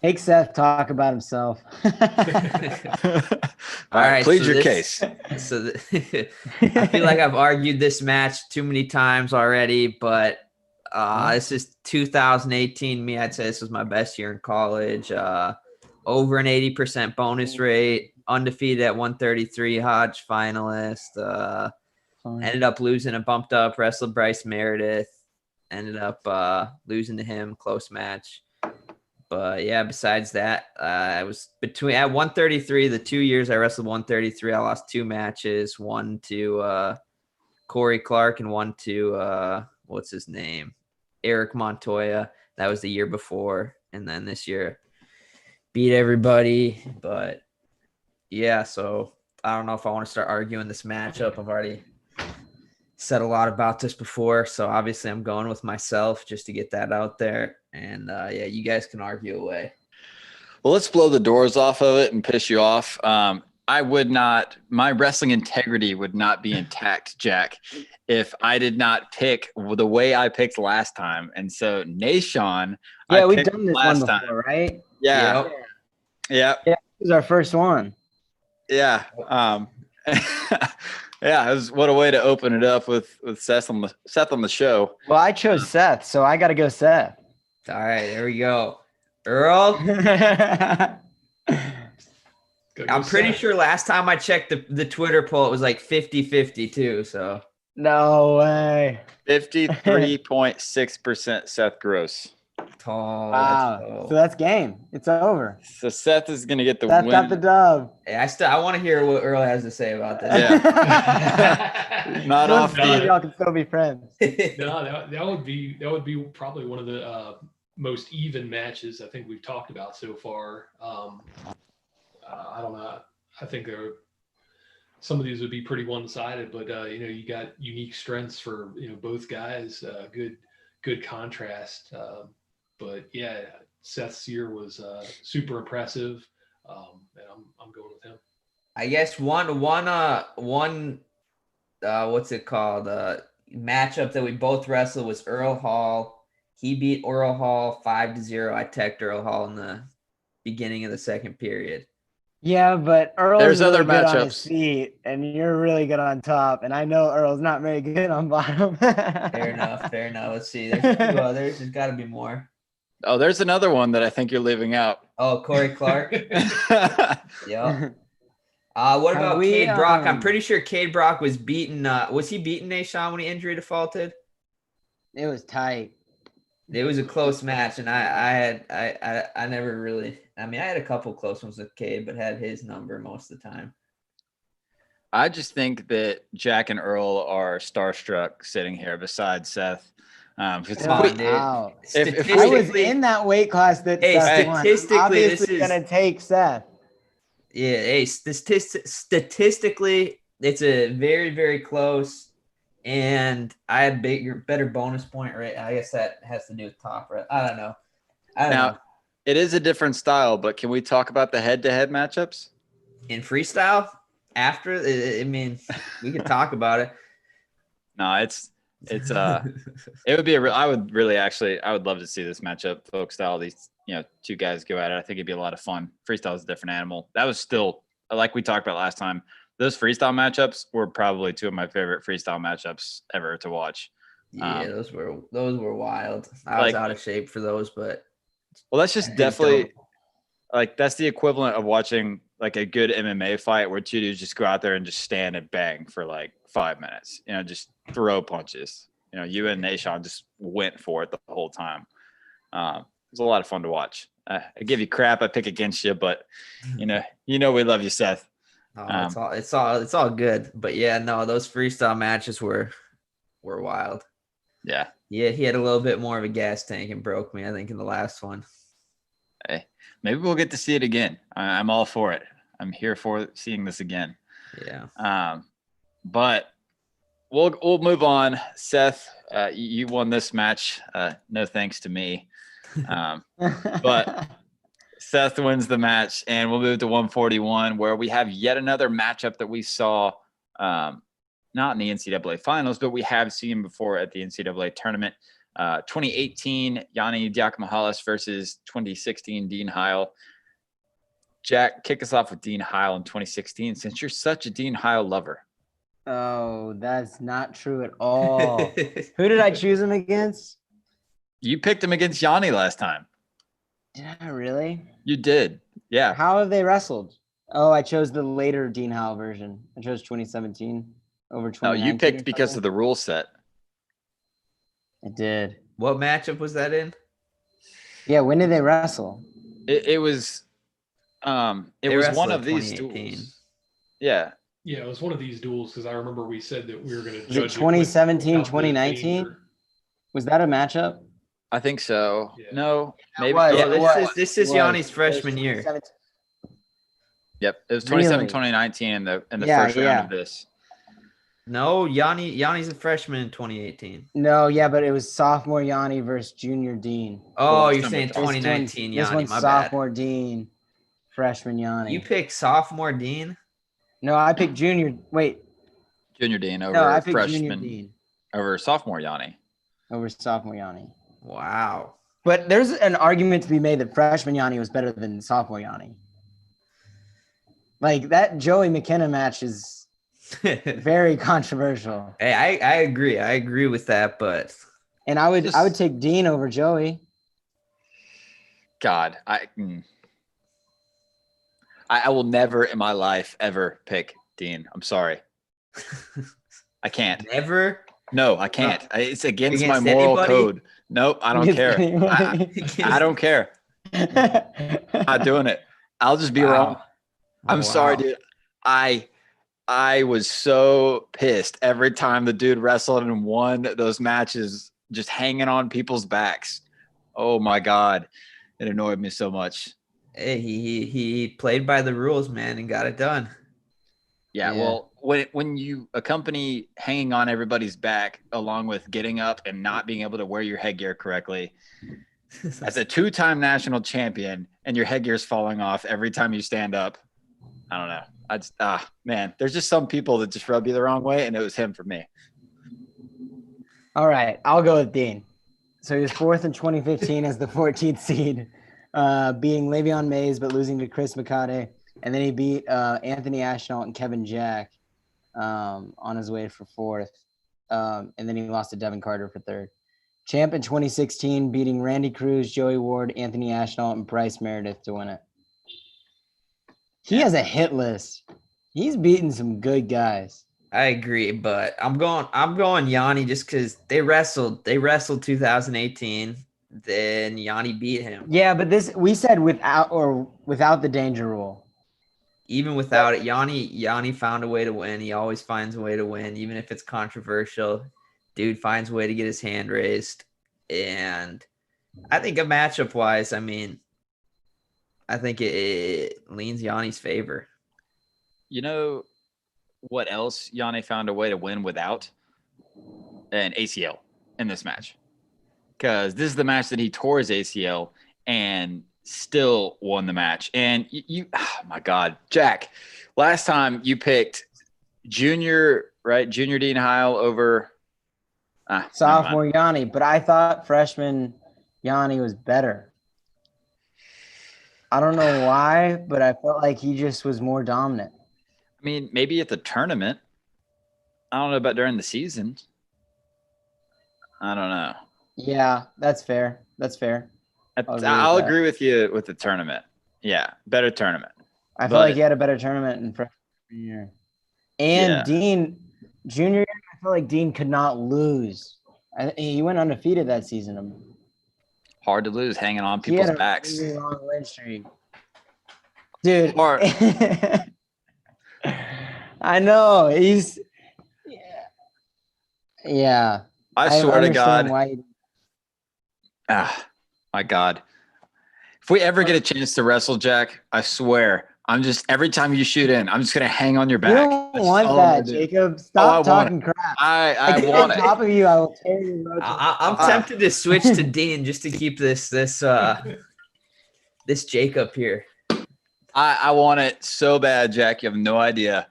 Make Seth talk about himself.
All right, plead your case.
So I feel like I've argued this match too many times already, but this is 2018 me. I'd say this was my best year in college. Over an 80% bonus rate, undefeated at 133, Hodge finalist. Ended up losing a bumped up, wrestled Bryce Meredith. Ended up losing to him, close match. But yeah, besides that, I was at 133. The 2 years I wrestled 133, I lost 2 matches. One to Corey Clark and one to what's his name, Eric Montoya. That was the year before, and then this year beat everybody. But yeah, so I don't know if I want to start arguing this matchup. I've already said a lot about this before, so obviously I'm going with myself just to get that out there. And yeah, you guys can argue away.
Well, let's blow the doors off of it and piss you off. I would not, my wrestling integrity would not be intact, Jack, if I did not pick the way I picked last time. And so Nashawn,
yeah, we've done this one before, right?
Yeah.
Yep.
Yeah.
Yeah, this is our first one.
Yeah. Yeah, it was, what a way to open it up with Seth on the show.
Well, I chose Seth, so I got to go Seth.
All right, there we go. Earl, I'm pretty sure last time I checked the Twitter poll, it was like 50-50 too. So
no way.
53.6% Seth Gross.
Tall.
Wow. So that's game. It's over.
So Seth is going to get the
Seth
win.
got the dub.
Hey, I want to hear what Earl has to say about this.
Yeah. Not off the.
Y'all can still be friends.
No, that would be probably one of the most even matches I think we've talked about so far. I don't know. I think some of these would be pretty one-sided, but you got unique strengths for both guys. Good contrast. But yeah, Seth's year was super impressive, and I'm going with him.
I guess one what's it called? Matchup that we both wrestled was Earl Hall. He beat Earl Hall 5-0. I teched Earl Hall in the beginning of the second period.
Yeah, but Earl's
There's
really
other
good on
matchups.
his feet, and you're really good on top. And I know Earl's not very good on bottom.
Fair enough. Let's see. There's 2 others. There's got to be more.
Oh, there's another one that I think you're leaving out.
Oh, Corey Clark. Yeah. What about Cade Brock? I'm pretty sure Cade Brock was beaten. Was he beaten Nashawn when he injury defaulted?
It was tight.
It was a close match, and I never really. I mean, I had a couple close ones with Cade, but had his number most of the time.
I just think that Jack and Earl are starstruck sitting here beside Seth. If
I was in that weight class that Seth won.
Statistically,
this is gonna take Seth.
Yeah, hey, statistically, it's a very, very close, and I had better bonus point rate. I guess that has to do with top, right? I don't know.
It is a different style, but can we talk about the head-to-head matchups?
In freestyle, after, I mean, we could talk about it.
No, it would be I would love to see this matchup, folk style. These, two guys go at it. I think it'd be a lot of fun. Freestyle is a different animal. That was still, like we talked about last time, those freestyle matchups were probably two of my favorite freestyle matchups ever to watch.
Yeah, those were wild. I was out of shape for those, but
well, that's just definitely like that's the equivalent of watching like a good MMA fight where two dudes just go out there and just stand and bang for like 5 minutes. Just throw punches. You and Nashon just went for it the whole time. It was a lot of fun to watch. I give you crap. I pick against you, but we love you, Seth.
It's all good. But yeah, no, those freestyle matches were wild.
Yeah.
Yeah, he had a little bit more of a gas tank and broke me, I think, in the last one.
Hey, maybe we'll get to see it again. I'm all for it. I'm here for seeing this again.
Yeah.
But we'll move on. Seth, you won this match. No thanks to me. But Seth wins the match, and we'll move to 141, where we have yet another matchup that we saw, not in the NCAA finals, but we have seen before at the NCAA tournament. 2018, Yanni Diakomihalis versus 2016, Dean Heil. Jack, kick us off with Dean Heil in 2016, since you're such a Dean Heil lover.
Oh, that's not true at all. Who did I choose him against?
You picked him against Yanni last time.
Did I really?
You did. Yeah.
How have they wrestled? Oh, I chose the later Dean Heil version. I chose 2017 over 2019.
No, you picked because of the rule set.
I did.
What matchup was that in?
Yeah, when did they wrestle?
It was one of these duels. Yeah.
Yeah, it was one of these duels because I remember we said that we were going to judge
2017, 2019? Was that a matchup?
I think so. Yeah. No, maybe.
This is Yanni's freshman year.
Yep, it was 2017, 2019 in the first round of this.
No, Yanni's a freshman in 2018.
No, yeah, but it was sophomore Yanni versus junior Dean.
Oh, you're saying 2019 Yanni.
This one's sophomore Dean, freshman Yanni.
You picked sophomore Dean?
No, I picked junior. Wait.
Junior Dean over freshman.
Dean.
Over sophomore Yanni.
Over sophomore Yanni.
Wow.
But there's an argument to be made that freshman Yanni was better than sophomore Yanni. Like that Joey McKenna match is very controversial.
Hey, I agree. I agree with that, but
I would take Dean over Joey.
God, I will never in my life ever pick Dean. I'm sorry. I can't.
Never?
No, I can't. It's against my moral code. Nope, I don't care. I don't care. I'm not doing it. I'll just be wrong. I'm sorry, dude. I was so pissed every time the dude wrestled and won those matches, just hanging on people's backs. Oh my God. It annoyed me so much.
Hey, he played by the rules, man, and got it done.
Yeah. Well, when you accompany hanging on everybody's back along with getting up and not being able to wear your headgear correctly, as a 2-time national champion and your headgear's falling off every time you stand up, I don't know. Man, there's just some people that just rub you the wrong way, and it was him for me.
All right, I'll go with Dean. So he was 4th in 2015 as the 14th seed, beating Le'Veon Mays but losing to Chris McCade. And then he beat Anthony Ashnault and Kevin Jack on his way for 4th. And then he lost to Devin Carter for 3rd. Champ in 2016, beating Randy Cruz, Joey Ward, Anthony Ashnault, and Bryce Meredith to win it. He has a hit list. He's beaten some good guys.
I agree, but I'm going Yanni just because they wrestled 2018. Then Yanni beat him.
Yeah, but we said without the danger rule.
Even without it, Yanni found a way to win. He always finds a way to win, even if it's controversial. Dude finds a way to get his hand raised. And I think matchup wise, I mean, I think it leans Yanni's favor.
You know what else Yanni found a way to win without? An ACL in this match. Because this is the match that he tore his ACL and still won the match. And you oh my God, Jack, last time you picked junior Dean Heil over
sophomore Yanni, but I thought freshman Yanni was better. I don't know why, but I felt like he just was more dominant.
I mean, maybe at the tournament. I don't know about during the season. I don't know.
Yeah, that's fair. That's fair.
I'll agree with you with the tournament. Yeah, better tournament.
I felt like he had a better tournament in freshman year. And Dean, junior year, I feel like Dean could not lose. He went undefeated that season.
Hard to lose, hanging on people's backs.
Really long win streak. Dude.
Hard.
I know. He's yeah.
I swear to God. My God. If we ever get a chance to wrestle, Jack, I swear, I'm just every time you shoot in, I'm just gonna hang on your back.
You don't want that, Jacob. Stop talking crap.
I want it.
On top of you, I will tear you.
I'm tempted to switch to Dean just to keep this Jacob here.
I want it so bad, Jack. You have no idea.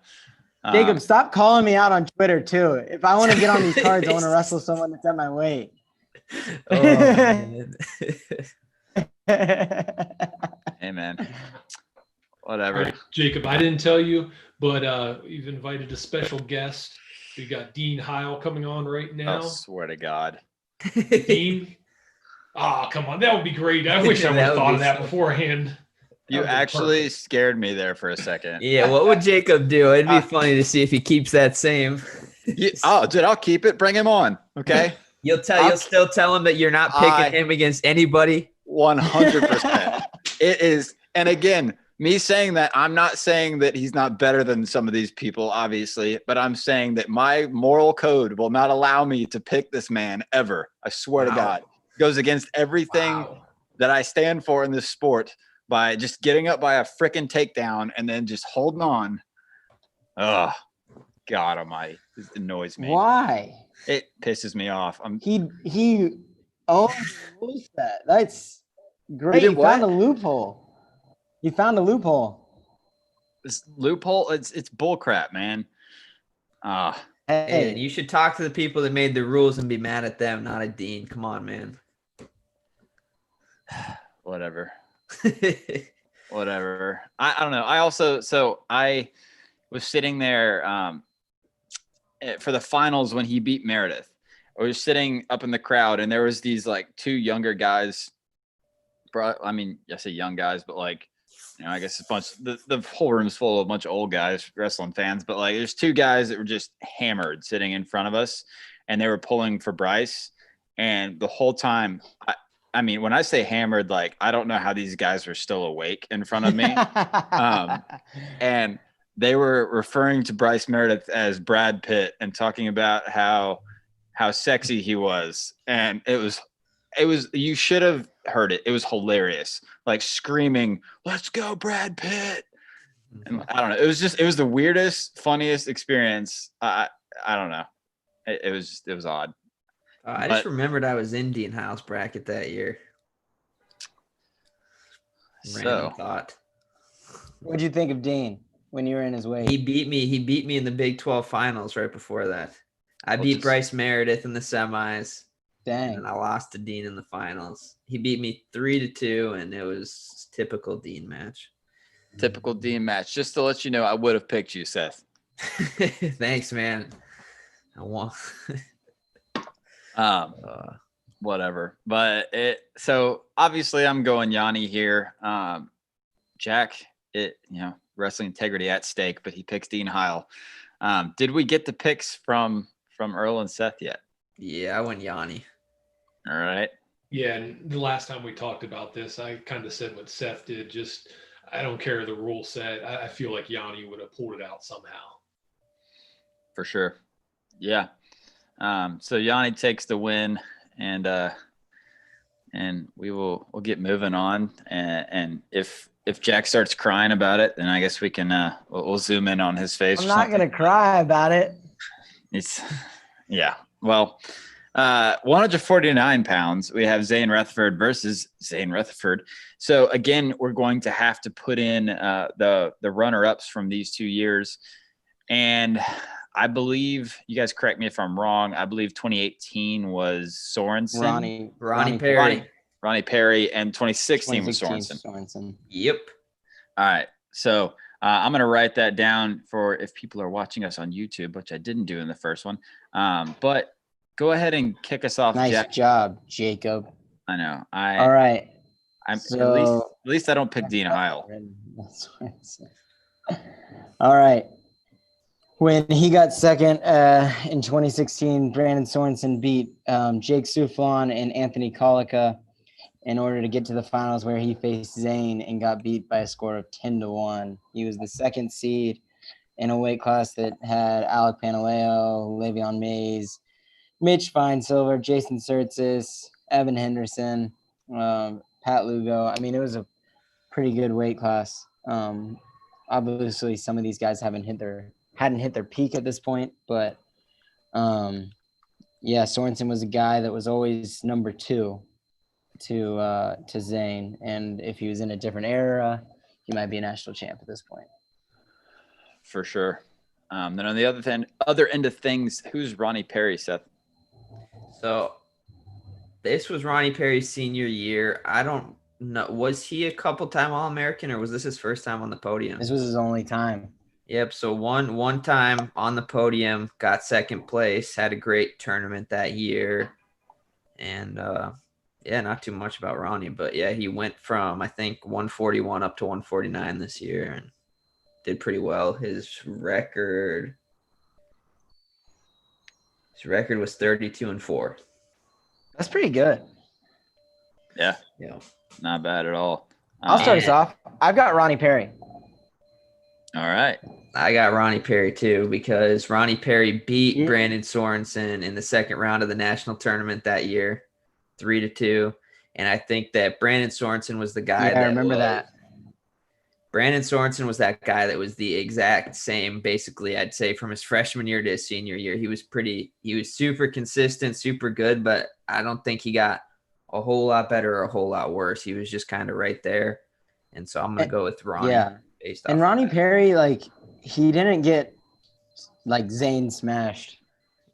Jacob, stop calling me out on Twitter too. If I want to get on these cards, I want to wrestle someone that's at my weight.
Oh, man.
Hey, man. Whatever.
Right, Jacob, I didn't tell you, but you've invited a special guest. We got Dean Heil coming on right now.
I swear to God.
Dean? Come on. That would be great. I wish I would have thought of that beforehand.
You actually scared me there for a second.
Yeah, what would Jacob do? It'd be funny to see if he keeps that same.
Dude, I'll keep it. Bring him on, okay?
You'll still tell him that you're not picking him against anybody?
100%. It is, and again, me saying that, I'm not saying that he's not better than some of these people, obviously, but I'm saying that my moral code will not allow me to pick this man ever. I swear to God. It goes against everything that I stand for in this sport by just getting up by a freaking takedown and then just holding on. Oh, God almighty. This annoys me.
Why?
It pisses me off.
He owns the rule set. That's great. He found a loophole. He found a loophole.
This loophole, it's bullcrap, man.
Hey, you should talk to the people that made the rules and be mad at them, not at Dean. Come on, man.
Whatever. Whatever. I don't know. I was sitting there for the finals when he beat Meredith. I was sitting up in the crowd, and there was these like two younger guys. I mean, I say young guys, but like, I guess the whole room's full of a bunch of old guys, wrestling fans, but like there's two guys that were just hammered sitting in front of us, and they were pulling for Bryce. And the whole time, I mean, when I say hammered, like, I don't know how these guys were still awake in front of me. And they were referring to Bryce Meredith as Brad Pitt and talking about how sexy he was. And it was, you should have heard it. It was hilarious. Like screaming, "Let's go, Brad Pitt." And I don't know. It was the weirdest, funniest experience. I don't know. It was odd.
I just remembered I was in Dean Heil's bracket that year. Random thought.
What'd you think of Dean when you were in his weight?
He beat me in the Big 12 finals right before that. I beat Bryce Meredith in the semis.
Dang.
And I lost to Dean in the finals. He beat me 3-2, and it was typical Dean match.
Typical Dean match. Just to let you know, I would have picked you, Seth.
Thanks, man. I want.
Whatever. But so obviously I'm going Yanni here. Jack, wrestling integrity at stake, but he picks Dean Heil. Did we get the picks from Earl and Seth yet?
Yeah, I went Yanni.
All right.
Yeah, and the last time we talked about this, I kind of said what Seth did. Just, I don't care the rule set. I feel like Yanni would have pulled it out somehow.
For sure. Yeah. So Yanni takes the win, and we'll get moving on. And if Jack starts crying about it, then I guess we can we'll zoom in on his face.
I'm not gonna cry about it.
It's yeah. Well, 149 pounds. We have Zane Rutherford versus Zane Rutherford. So again, we're going to have to put in the runner-ups from these 2 years. And I believe, you guys correct me if I'm wrong, I believe 2018 was Sorensen.
Ronnie Perry.
Ronnie Perry, and 2016 was Sorensen.
Yep.
All right. So I'm going to write that down for if people are watching us on YouTube, which I didn't do in the first one. But go ahead and kick us off.
Nice job, Jacob.
I know.
All right.
At least I don't pick Dean Heil.
All right. When he got second in 2016, Brandon Sorensen beat Jake Soufflon and Anthony Colica in order to get to the finals, where he faced Zane and got beat by a score of 10-1. He was the second seed in a weight class that had Alec Panaleo, Le'Veon Mays, Mitch Fine-Silver, Jason Surtsis, Evan Henderson, Pat Lugo. I mean, it was a pretty good weight class. Obviously, some of these guys hadn't hit their peak at this point, but Sorensen was a guy that was always number 2 to Zane, and if he was in a different era, he might be a national champ at this point.
For sure. Then on the other end of things, who's Ronnie Perry, Seth?
So this was Ronnie Perry's senior year. I don't know. Was he a couple-time All-American, or was this his first time on the podium?
This was his only time.
Yep. So one time on the podium, got second place, had a great tournament that year. And not too much about Ronnie, but yeah, he went from, I think, 141 up to 149 this year and did pretty well. His record was 32-4.
That's pretty good.
Yeah. Not bad at all.
I'll start us off. I've got Ronnie Perry.
All right.
I got Ronnie Perry too, because Ronnie Perry beat Brandon Sorensen in the second round of the national tournament that year, 3-2. And I think that Brandon Sorensen was the guy
I remember that.
Brandon Sorensen was that guy that was the exact same, basically, I'd say, from his freshman year to his senior year. He was super consistent, super good, but I don't think he got a whole lot better or a whole lot worse. He was just kind of right there. And so I'm going to go with Ronnie.
Yeah. And Ronnie Perry, he didn't get, Zane smashed.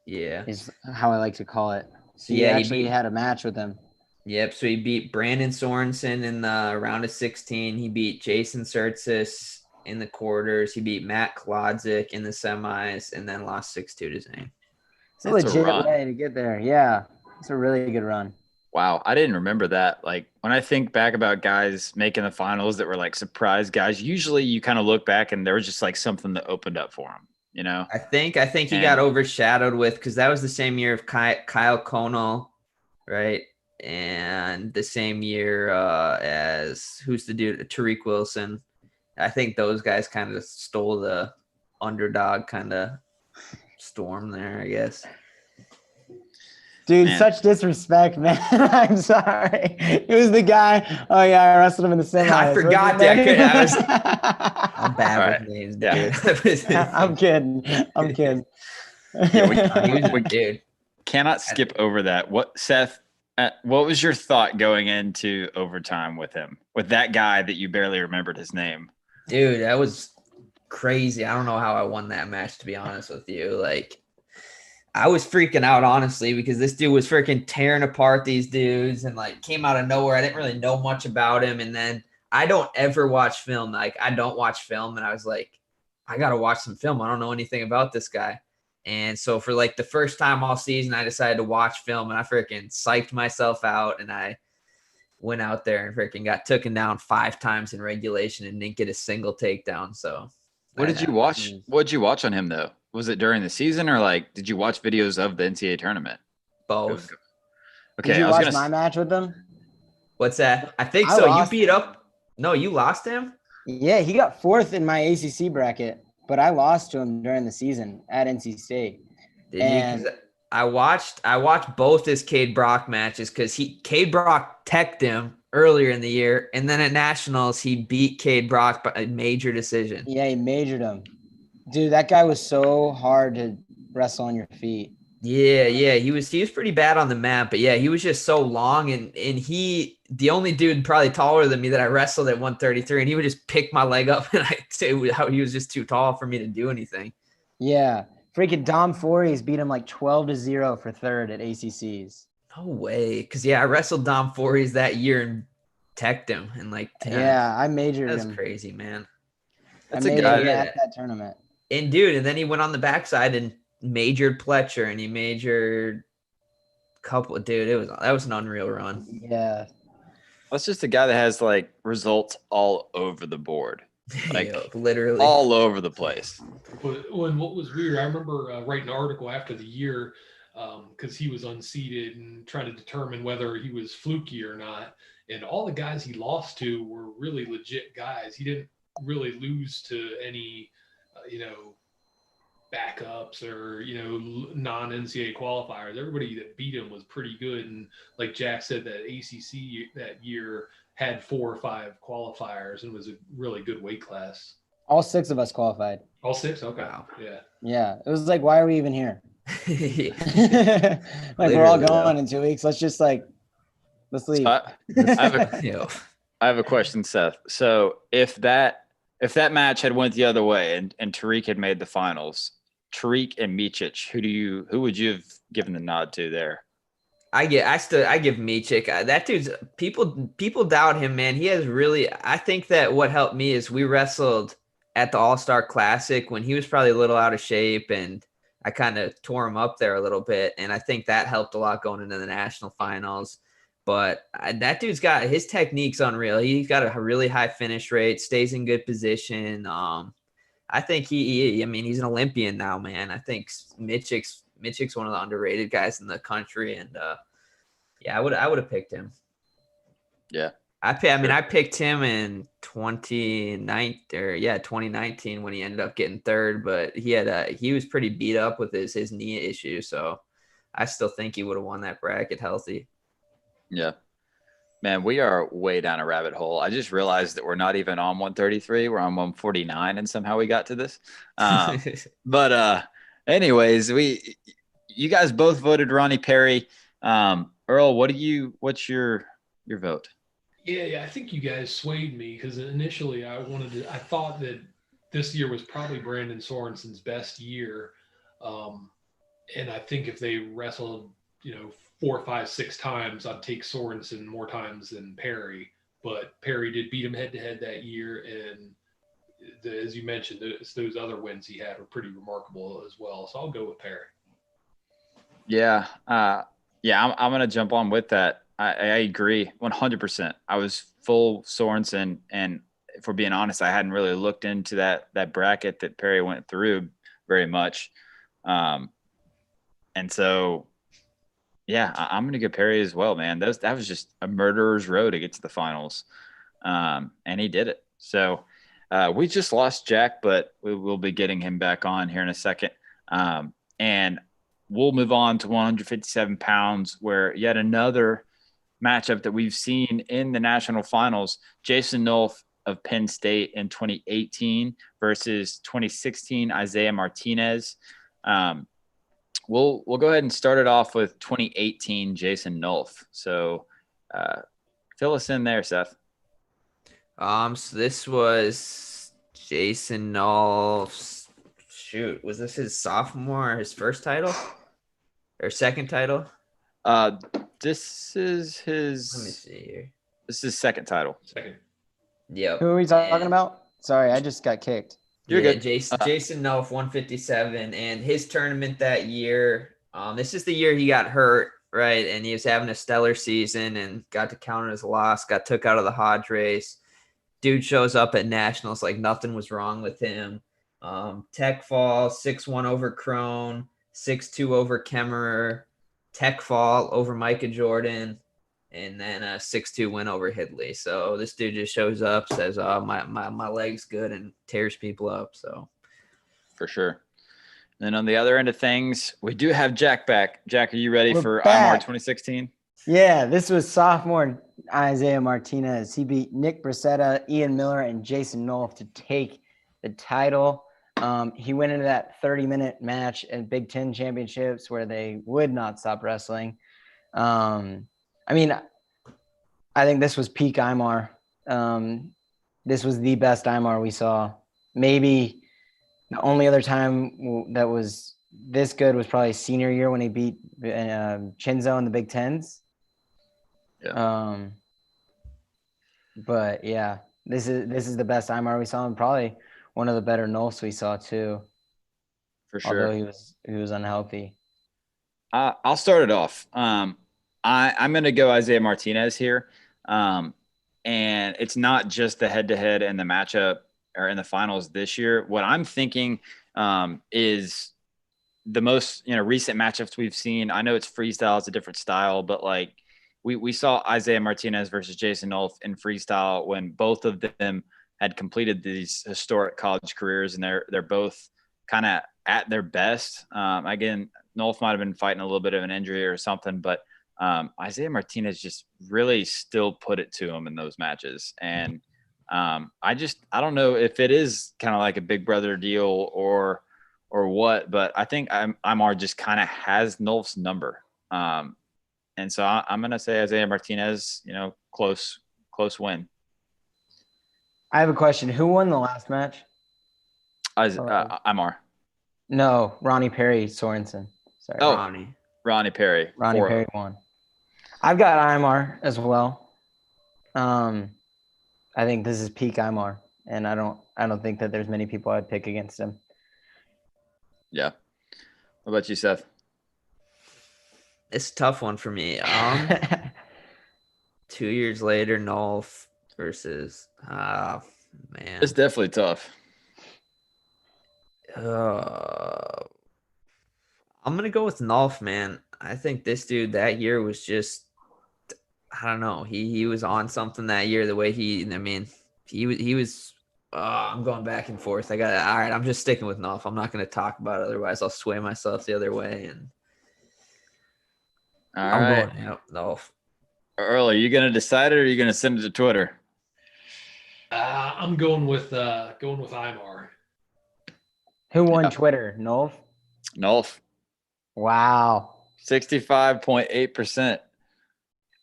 Yeah.
Is how I like to call it. So he had a match with him.
Yep. So he beat Brandon Sorensen in the round of 16. He beat Jason Surtsis in the quarters. He beat Matt Klodzik in the semis, and then lost 6-2 to Zane.
It's a legit way to get there. Yeah. It's a really good run.
Wow. I didn't remember that. When I think back about guys making the finals that were surprise guys, usually you kind of look back and there was just something that opened up for them, you know?
I think he got overshadowed because that was the same year of Kyle Conal, right? And the same year as who's the dude, Tariq Wilson. I think those guys kind of stole the underdog kind of storm there, I guess.
Dude, such disrespect, man. I'm sorry. It was the guy. Oh yeah, I wrestled him in the semis.
I forgot that. I'm bad with names, dude.
Yeah.
I'm kidding.
Dude, cannot skip over that. Seth? What was your thought going into overtime with him, with that guy that you barely remembered his name?
Dude, that was crazy. I don't know how I won that match, to be honest with you. I was freaking out, honestly, because this dude was freaking tearing apart these dudes and came out of nowhere. I didn't really know much about him. And then I don't ever watch film. I don't watch film. And I was like, I got to watch some film. I don't know anything about this guy. And so for the first time all season, I decided to watch film, and I freaking psyched myself out, and I went out there and freaking got taken down 5 times in regulation and didn't get a single takedown. So
what did you watch? What did you watch on him though? Was it during the season, or did you watch videos of the NCAA tournament?
Both.
Okay.
Did you watch my match with them?
What's that? I think so. You beat up. No, you lost him?
Yeah, he got 4th in my ACC bracket. But I lost to him during the season at NC State.
Did you? I watched both his Cade Brock matches because Cade Brock teched him earlier in the year, and then at nationals he beat Cade Brock by a major decision.
Yeah, he majored him. Dude, that guy was so hard to wrestle on your feet.
Yeah, he was pretty bad on the map, but yeah, he was just so long, and he the only dude probably taller than me that I wrestled at 133, and he would just pick my leg up, and I say how he was just too tall for me to do anything.
Yeah. Freaking Dom Fories beat him like 12-0 for third at ACCs.
No way, because I wrestled Dom Fories that year and teched him, and like
Yeah, I majored
that's
him.
crazy, man.
That's
I
a
majored
guy
him
that.
at that tournament.
And dude, and then he went on the backside and majored Pletcher, and he majored couple. Dude, that was an unreal run.
Yeah.
That's just a guy that has like results all over the board, like
Yo, literally
all over the place.
But what was weird, I remember writing an article after the year because he was unseated and trying to determine whether he was fluky or not. And all the guys he lost to were really legit guys. He didn't really lose to any, backups or, non-NCAA qualifiers. Everybody that beat him was pretty good. And like Jack said, that ACC that year had 4 or 5 qualifiers and was a really good weight class.
All 6 of us qualified.
All 6? Okay.
Wow.
Yeah.
Yeah. It was like, why are we even here?
Yeah.
Like, we're all going in 2 weeks. Let's just let's leave.
I have a question, Seth. So if that match had went the other way and Tariq had made the finals, Tariq and Micic, who would you have given the nod to there?
I give Micic. That dude's people doubt him, man. He has really. I think that what helped me is we wrestled at the All-Star Classic when he was probably a little out of shape, and I kind of tore him up there a little bit, and I think that helped a lot going into the national finals. But that dude's got his technique's unreal. He's got a really high finish rate, stays in good position. I think he's an Olympian now, man. I think Micic's one of the underrated guys in the country, and I would have picked him.
Yeah,
I picked him in 2019 when he ended up getting third, but he was pretty beat up with his knee issue, so I still think he would have won that bracket healthy.
Yeah. Man, we are way down a rabbit hole. I just realized that we're not even on 133. We're on 149, and somehow we got to this. But anyways, you guys both voted Ronnie Perry. Earl, what's your vote?
Yeah, I think you guys swayed me because initially I thought that this year was probably Brandon Sorensen's best year. And I think if they wrestled, 4, 5, 6 times, I'd take Sorensen more times than Perry. But Perry did beat him head-to-head that year, and as you mentioned, those other wins he had were pretty remarkable as well. So I'll go with Perry.
Yeah, I'm going to jump on with that. I agree 100%. I was full Sorensen, and if we're being honest, I hadn't really looked into that bracket that Perry went through very much. And so – yeah, I'm going to get Perry as well, man. That was just a murderer's row to get to the finals, and he did it. So we just lost Jack, but we will be getting him back on here in a second. And we'll move on to 157 pounds, where yet another matchup that we've seen in the national finals, Jason Nolf of Penn State in 2018 versus 2016 Isaiah Martinez. We'll go ahead and start it off with 2018 Jason Nolf. So fill us in there, Seth.
So this was Jason Nolf's. Shoot, was this his sophomore or his first title or second title?
This is his.
Let me see here.
This is his second title.
Second.
Yep.
Who are we talking about? Sorry, I just got kicked.
You're good.
Jason Nolf, 157, and his tournament that year. This is the year he got hurt, right? And he was having a stellar season and got to count as a loss. Got took out of the Hodge race. Dude shows up at nationals like nothing was wrong with him. Tech fall 6-1 over Crone, 6-2 over Kemmerer, tech fall over Micah Jordan, and then a 6-2 win over Hidley. So this dude just shows up, says, "Oh, my leg's good," and tears people up. So for
sure. And then on the other end of things, we do have Jack back. Jack, are you ready for
back.
IMAR 2016?
Yeah, this was sophomore Isaiah Martinez. He beat Nick Bracetta, Ian Miller, and Jason Nolf to take the title. He went into that 30-minute match at Big Ten championships where they would not stop wrestling. I mean, I think this was peak Imar. This was the best Imar we saw. Maybe the only other time that was this good was probably senior year when he beat Chinzo in the Big Tens.
Yeah.
But yeah, this is the best Imar we saw, and probably one of the better Nolfs we saw too.
For sure.
Although he was unhealthy.
I'll start it off. I'm going to go Isaiah Martinez here. And it's not just the head-to-head and the matchup or in the finals this year. What I'm thinking is the most recent matchups we've seen. I know it's freestyle, it's a different style, but like we saw Isaiah Martinez versus Jason Nolf in freestyle when both of them had completed these historic college careers, and they're both kind of at their best. Again, Nolf might have been fighting a little bit of an injury or something, but Isaiah Martinez just really still put it to him in those matches. And I don't know if it is kind of like a big brother deal or what, but I think Imar just kind of has Nolf's number. And so I'm going to say Isaiah Martinez, close win.
I have a question. Who won the last match?
Imar.
No, Ronnie Perry Sorensen. Sorry.
Oh, Ronnie Perry.
Ronnie Perry won. I've got Imar as well. I think this is peak Imar, and I don't think that there's many people I'd pick against him.
Yeah. What about you, Seth?
It's a tough one for me. 2 years later, Nolf versus man.
It's definitely tough.
I'm gonna go with Nolf, man. I think this dude that year was just, I don't know. He was on something that year. The way he was. I'm going back and forth. All right. I'm just sticking with Nolf. I'm not going to talk about it. Otherwise, I'll sway myself the other way. And
I'm going
Nolf.
Earl, are you going to decide it, or are you going to send it to Twitter?
I'm going with Imar.
Who won Twitter? Nolf?
Nolf.
Wow.
65.8%.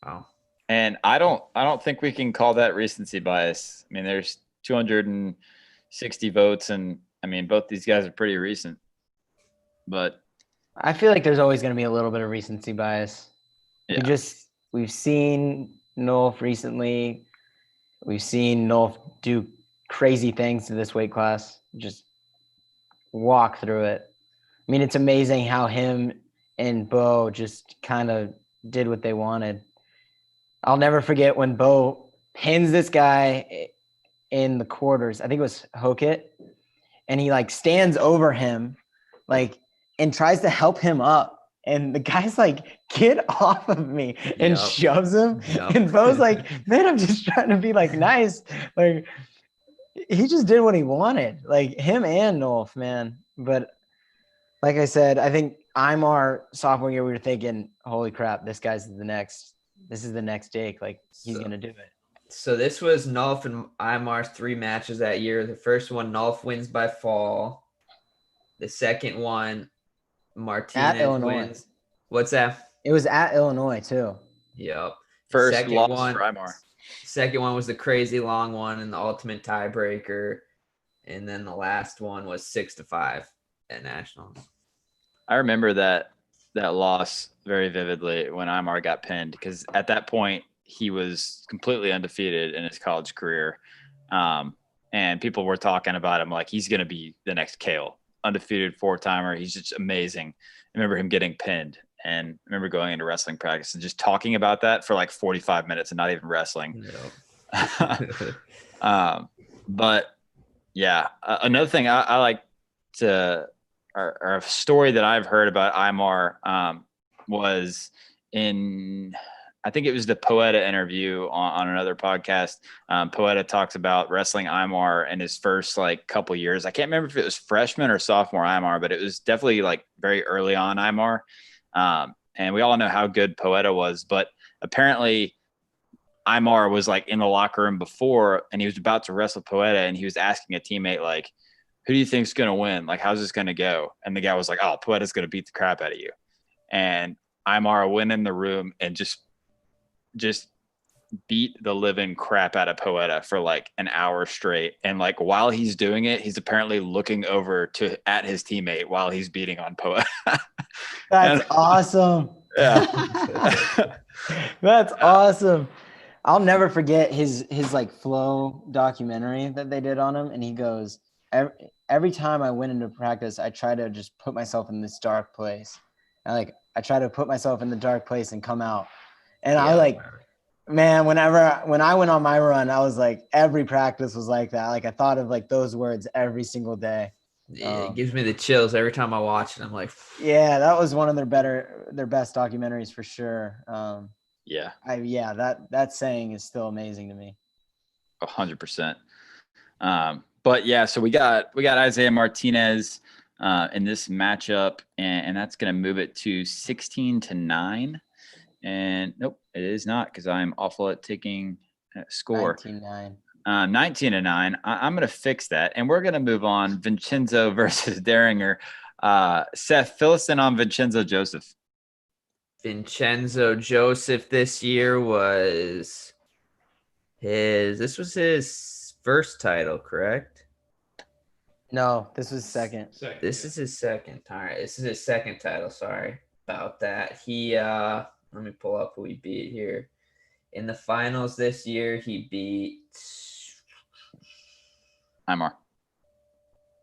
Wow.
And I don't think we can call that recency bias. I mean, there's 260 votes, and I mean, both these guys are pretty recent. But
I feel like there's always going to be a little bit of recency bias.
Yeah.
We've seen Nolf recently. We've seen Nolf do crazy things to this weight class. Just walk through it. I mean, it's amazing how him and Bo just kind of did what they wanted. I'll never forget when Bo pins this guy in the quarters. I think it was Hokit. And he like stands over him and tries to help him up. And the guy's like, get off of me, and shoves him. Yep. And Bo's like, man, I'm just trying to be like nice. Like, he just did what he wanted. Like, him and Nolf, man. But like I said, I think Imar sophomore year, we were thinking, holy crap, this is the next Jake. Like, he's going to do it.
So this was Nolf and Imar's 3 matches that year. The first one, Nolf wins by fall. The second one, Martinez wins. What's that?
It was at Illinois too.
Yep.
First loss for Imar.
Second one was the crazy long one and the ultimate tiebreaker. And then the last one was 6-5 at Nationals.
I remember that loss very vividly when Imar got pinned, because at that point he was completely undefeated in his college career. And people were talking about him like he's going to be the next Kale. Undefeated 4-timer. He's just amazing. I remember him getting pinned, and I remember going into wrestling practice and just talking about that for like 45 minutes and not even wrestling. But yeah, another thing I like to, or a story that I've heard about Imar was in, I think it was the Poeta interview on another podcast. Poeta talks about wrestling Imar in his first couple years. I can't remember if it was freshman or sophomore Imar, but it was definitely very early on Imar. And we all know how good Poeta was, but apparently Imar was in the locker room before, and he was about to wrestle Poeta, and he was asking a teammate who do you think's going to win? Like, how's this going to go? And the guy was like, oh, Poeta's going to beat the crap out of you. And Imar went in the room and just beat the living crap out of Poeta for like an hour straight. And like, while he's doing it, he's apparently looking over at his teammate while he's beating on Poeta.
That's awesome.
Yeah.
That's awesome. I'll never forget his like flow documentary that they did on him. And he goes, every time I went into practice, I try to just put myself in this dark place. And I try to put myself in the dark place and come out. And man, when I went on my run, I was like, every practice was like that. Like I thought of like those words every single day.
Yeah, it gives me the chills every time I watch it. I'm like,
yeah, that was one of their best documentaries for sure. That saying is still amazing to me.
100%. But yeah, so we got Isaiah Martinez in this matchup, and that's going to move it to 16-9. And nope, it is not, because I'm awful at taking score.
19-9.
19-9. I'm going to fix that, and we're going to move on. Vincenzo versus Deringer. Seth, fill us in on Vincenzo Joseph.
Vincenzo Joseph this year was this was his first title, correct?
No, this was second.
This is his second. All right, this is his second title. Sorry about that. He let me pull up who he beat here. In the finals this year, he beat
Imar.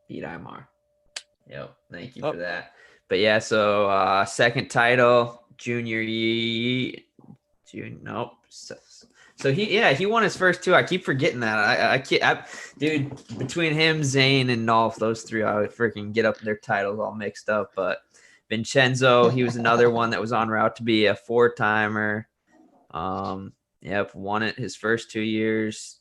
Yep, thank you for that. But yeah, so second title, junior year. Nope. So he won his first two. I keep forgetting that. Dude, between him, Zane, and Nolf, those three, I would freaking get up their titles all mixed up. But Vincenzo, he was another one that was en route to be a four-timer. Won it his first 2 years.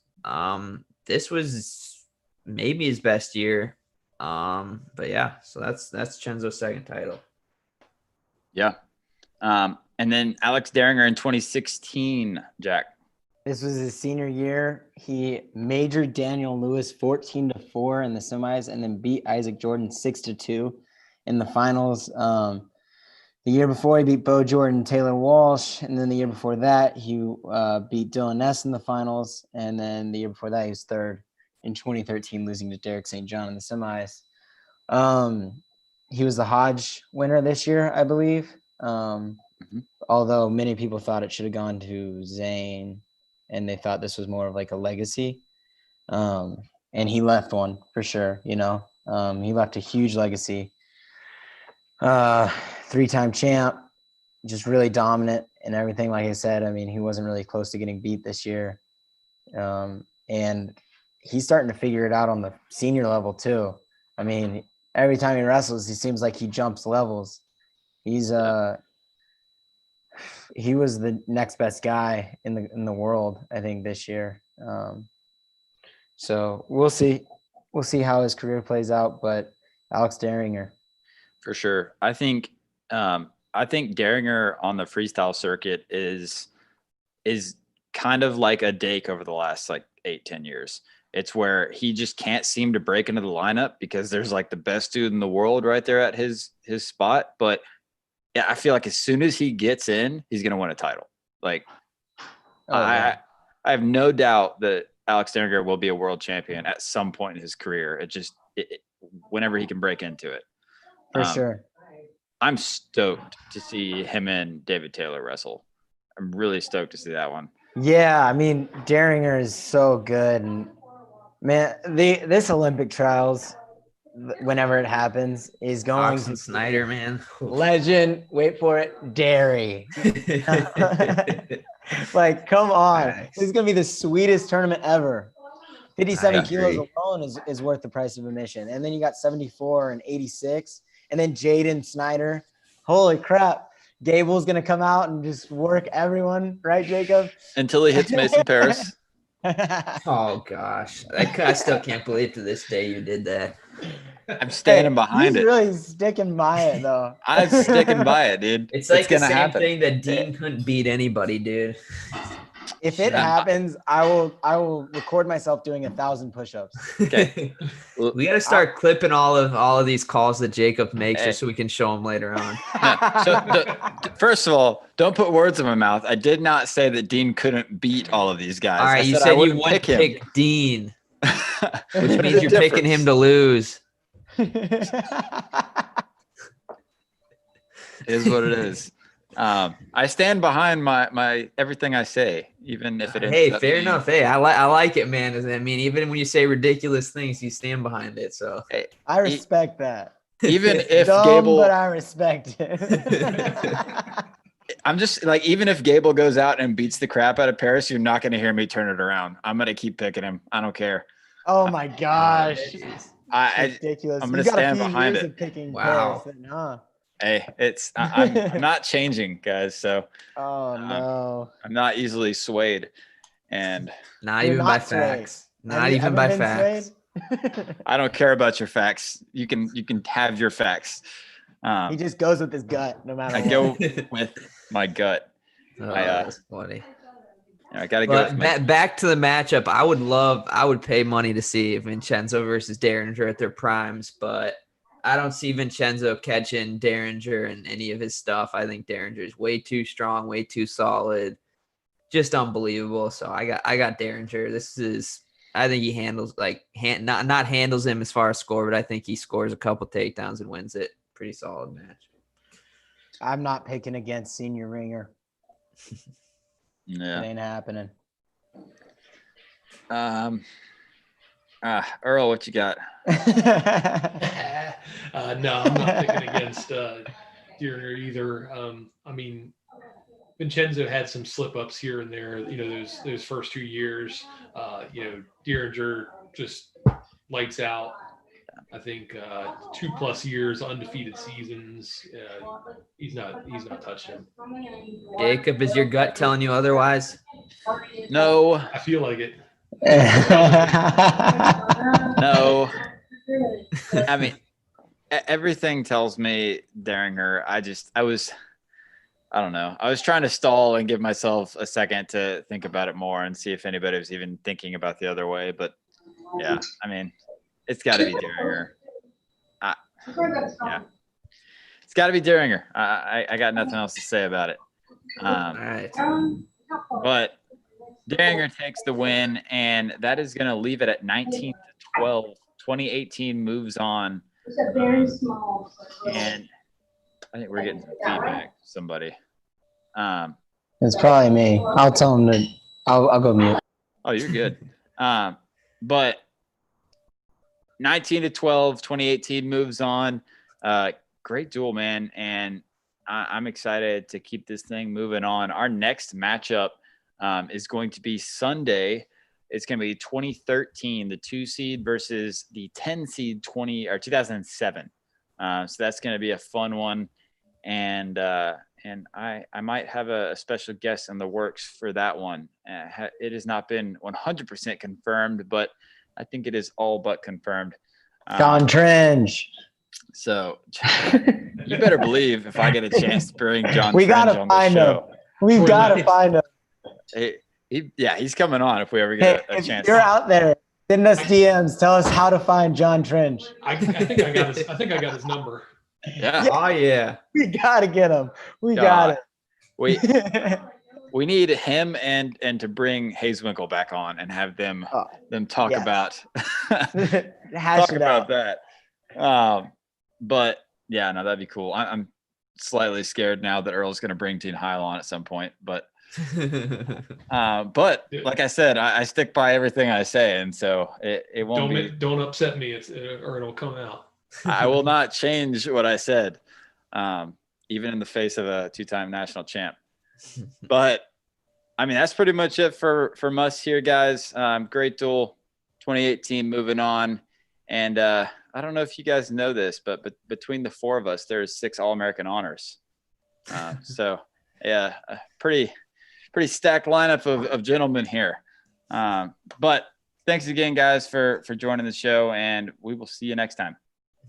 This was maybe his best year. But yeah, so that's Vincenzo's second title.
Yeah. And then Alex Deringer in 2016, Jack.
This was his senior year. He majored Daniel Lewis 14-4 in the semis, and then beat Isaac Jordan 6-2 in the finals. The year before, he beat Bo Jordan, Taylor Walsh, and then the year before that, he beat Dylan Ness in the finals, and then the year before that, he was third in 2013, losing to Derek St. John in the semis. He was the Hodge winner this year, I believe. Although many people thought it should have gone to Zane, and they thought this was more of like a legacy. And he left one for sure, he left a huge legacy. 3-time champ, just really dominant and everything. Like I said, I mean, he wasn't really close to getting beat this year. And he's starting to figure it out on the senior level too. I mean, every time he wrestles, he seems like he jumps levels. He was the next best guy in the world, I think, this year. So we'll see how his career plays out. But Alex Deringer,
for sure. I think Deringer on the freestyle circuit is kind of like a Dake over the last like 8-10 years. It's where he just can't seem to break into the lineup because there's like the best dude in the world right there at his spot. But yeah, I feel like as soon as he gets in, he's going to win a title. Like, I have no doubt that Alex Deringer will be a world champion at some point in his career. Whenever he can break into it.
For sure.
I'm stoked to see him and David Taylor wrestle. I'm really stoked to see that one.
Yeah, I mean, Deringer is so good. And, man, this Olympic trials, whenever it happens, is going
Oxen
to
Snyder, man.
Legend, wait for it, Derry. Like, come on. This is going to be the sweetest tournament ever. 57 kilos alone is worth the price of admission. And then you got 74 and 86. And then Jaden Snyder. Holy crap. Gable's going to come out and just work everyone. Right, Jacob?
Until he hits Mason Paris.
Oh, gosh. I still can't believe to this day you did that.
I'm standing behind it.
He's really sticking by it, though.
I'm sticking by it, dude.
It's like the
gonna
same
happen.
thing that Dean couldn't beat anybody, dude.
If it happens, I will record myself doing 1,000 push-ups.
Okay.
We got to start clipping all of these calls that Jacob makes just so we can show them later on.
First of all, don't put words in my mouth. I did not say that Dean couldn't beat all of these guys.
All right, you said you wouldn't pick Dean, which means you're picking him to lose.
Is what it is. I stand behind my everything I say, even if it ends up
fair
being,
enough. Hey, I like it, man. I mean, even when you say ridiculous things, you stand behind it. So
hey,
I respect that.
Even if
Dumb,
Gable,
but I respect it.
I'm just like, even if Gable goes out and beats the crap out of Paris, you're not going to hear me turn it around. I'm going to keep picking him. I don't care.
Oh my gosh. Ridiculous.
I'm going to stand behind it.
Picking
wow.
Paris, then, huh?
Hey, I'm not changing, guys. So
no.
I'm not easily swayed, and
not even by facts. Not even by facts.
I don't care about your facts. You can have your facts.
He just goes with his gut, no matter what.
I go with my gut.
That's funny.
I gotta go.
Back to the matchup. I would pay money to see Vincenzo versus Derringer at their primes, but I don't see Vincenzo catching Derringer and any of his stuff. I think Derringer is way too strong, way too solid, just unbelievable. So I got Derringer. I think he handles not handles him as far as score, but I think he scores a couple takedowns and wins it. Pretty solid match.
I'm not picking against Senior Ringer.
Yeah,
it ain't happening.
Earl, what you got?
No, I'm not picking against Deeringer either. I mean, Vincenzo had some slip-ups here and there. Those first 2 years. Deeringer just lights out. I think 2+ years undefeated seasons. He's not touching him.
Jacob, is your gut telling you otherwise?
No,
I feel like it.
No. I mean, everything tells me Derringer. I don't know. I was trying to stall and give myself a second to think about it more and see if anybody was even thinking about the other way. But yeah, I mean, it's got to be Derringer. Yeah, it's got to be Derringer. I got nothing else to say about it.
All right.
But Derringer takes the win, and that is going to leave it at 19-12. 2018 moves on.
It's a very small.
And I think we're getting some feedback. Somebody.
It's probably me. I'll tell him to. I'll go mute.
Oh, you're good. But 19-12, 2018 moves on. Great duel, man, and I'm excited to keep this thing moving on. Our next matchup is going to be Sunday. It's going to be 2013, the 2 seed versus the 10 seed 2007. So that's going to be a fun one, and I might have a special guest in the works for that one. It has not been 100% confirmed, but I think it is all but confirmed.
John Trench.
So you better believe if I get a chance to bring John
we
Trench
gotta
on the
find
show.
him. We've got to find him.
He's coming on if we ever get a chance.
If you're out there, send us DMs. Tell us how to find John Trench.
I think I got his number.
Yeah.
Oh yeah.
We gotta get him. We got it.
We need him and to bring Hayeswinkle back on and have them talk about that. But yeah, no, that'd be cool. I'm slightly scared now that Earl's going to bring Teen Heil on at some point, but like I said, I stick by everything I say, and so it won't
don't upset me, or it'll come out.
I will not change what I said, even in the face of a 2-time national champ. But I mean, that's pretty much it from us here, guys. Great duel, 2018 moving on. And I don't know if you guys know this, but between the 4 of us, there's 6 All-American honors. So yeah, a pretty stacked lineup of gentlemen here. But thanks again, guys, for joining the show, and we will see you next time.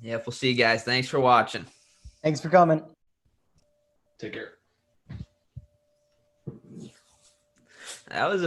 Yep, we'll see you guys. Thanks for watching.
Thanks for coming.
Take care.
That was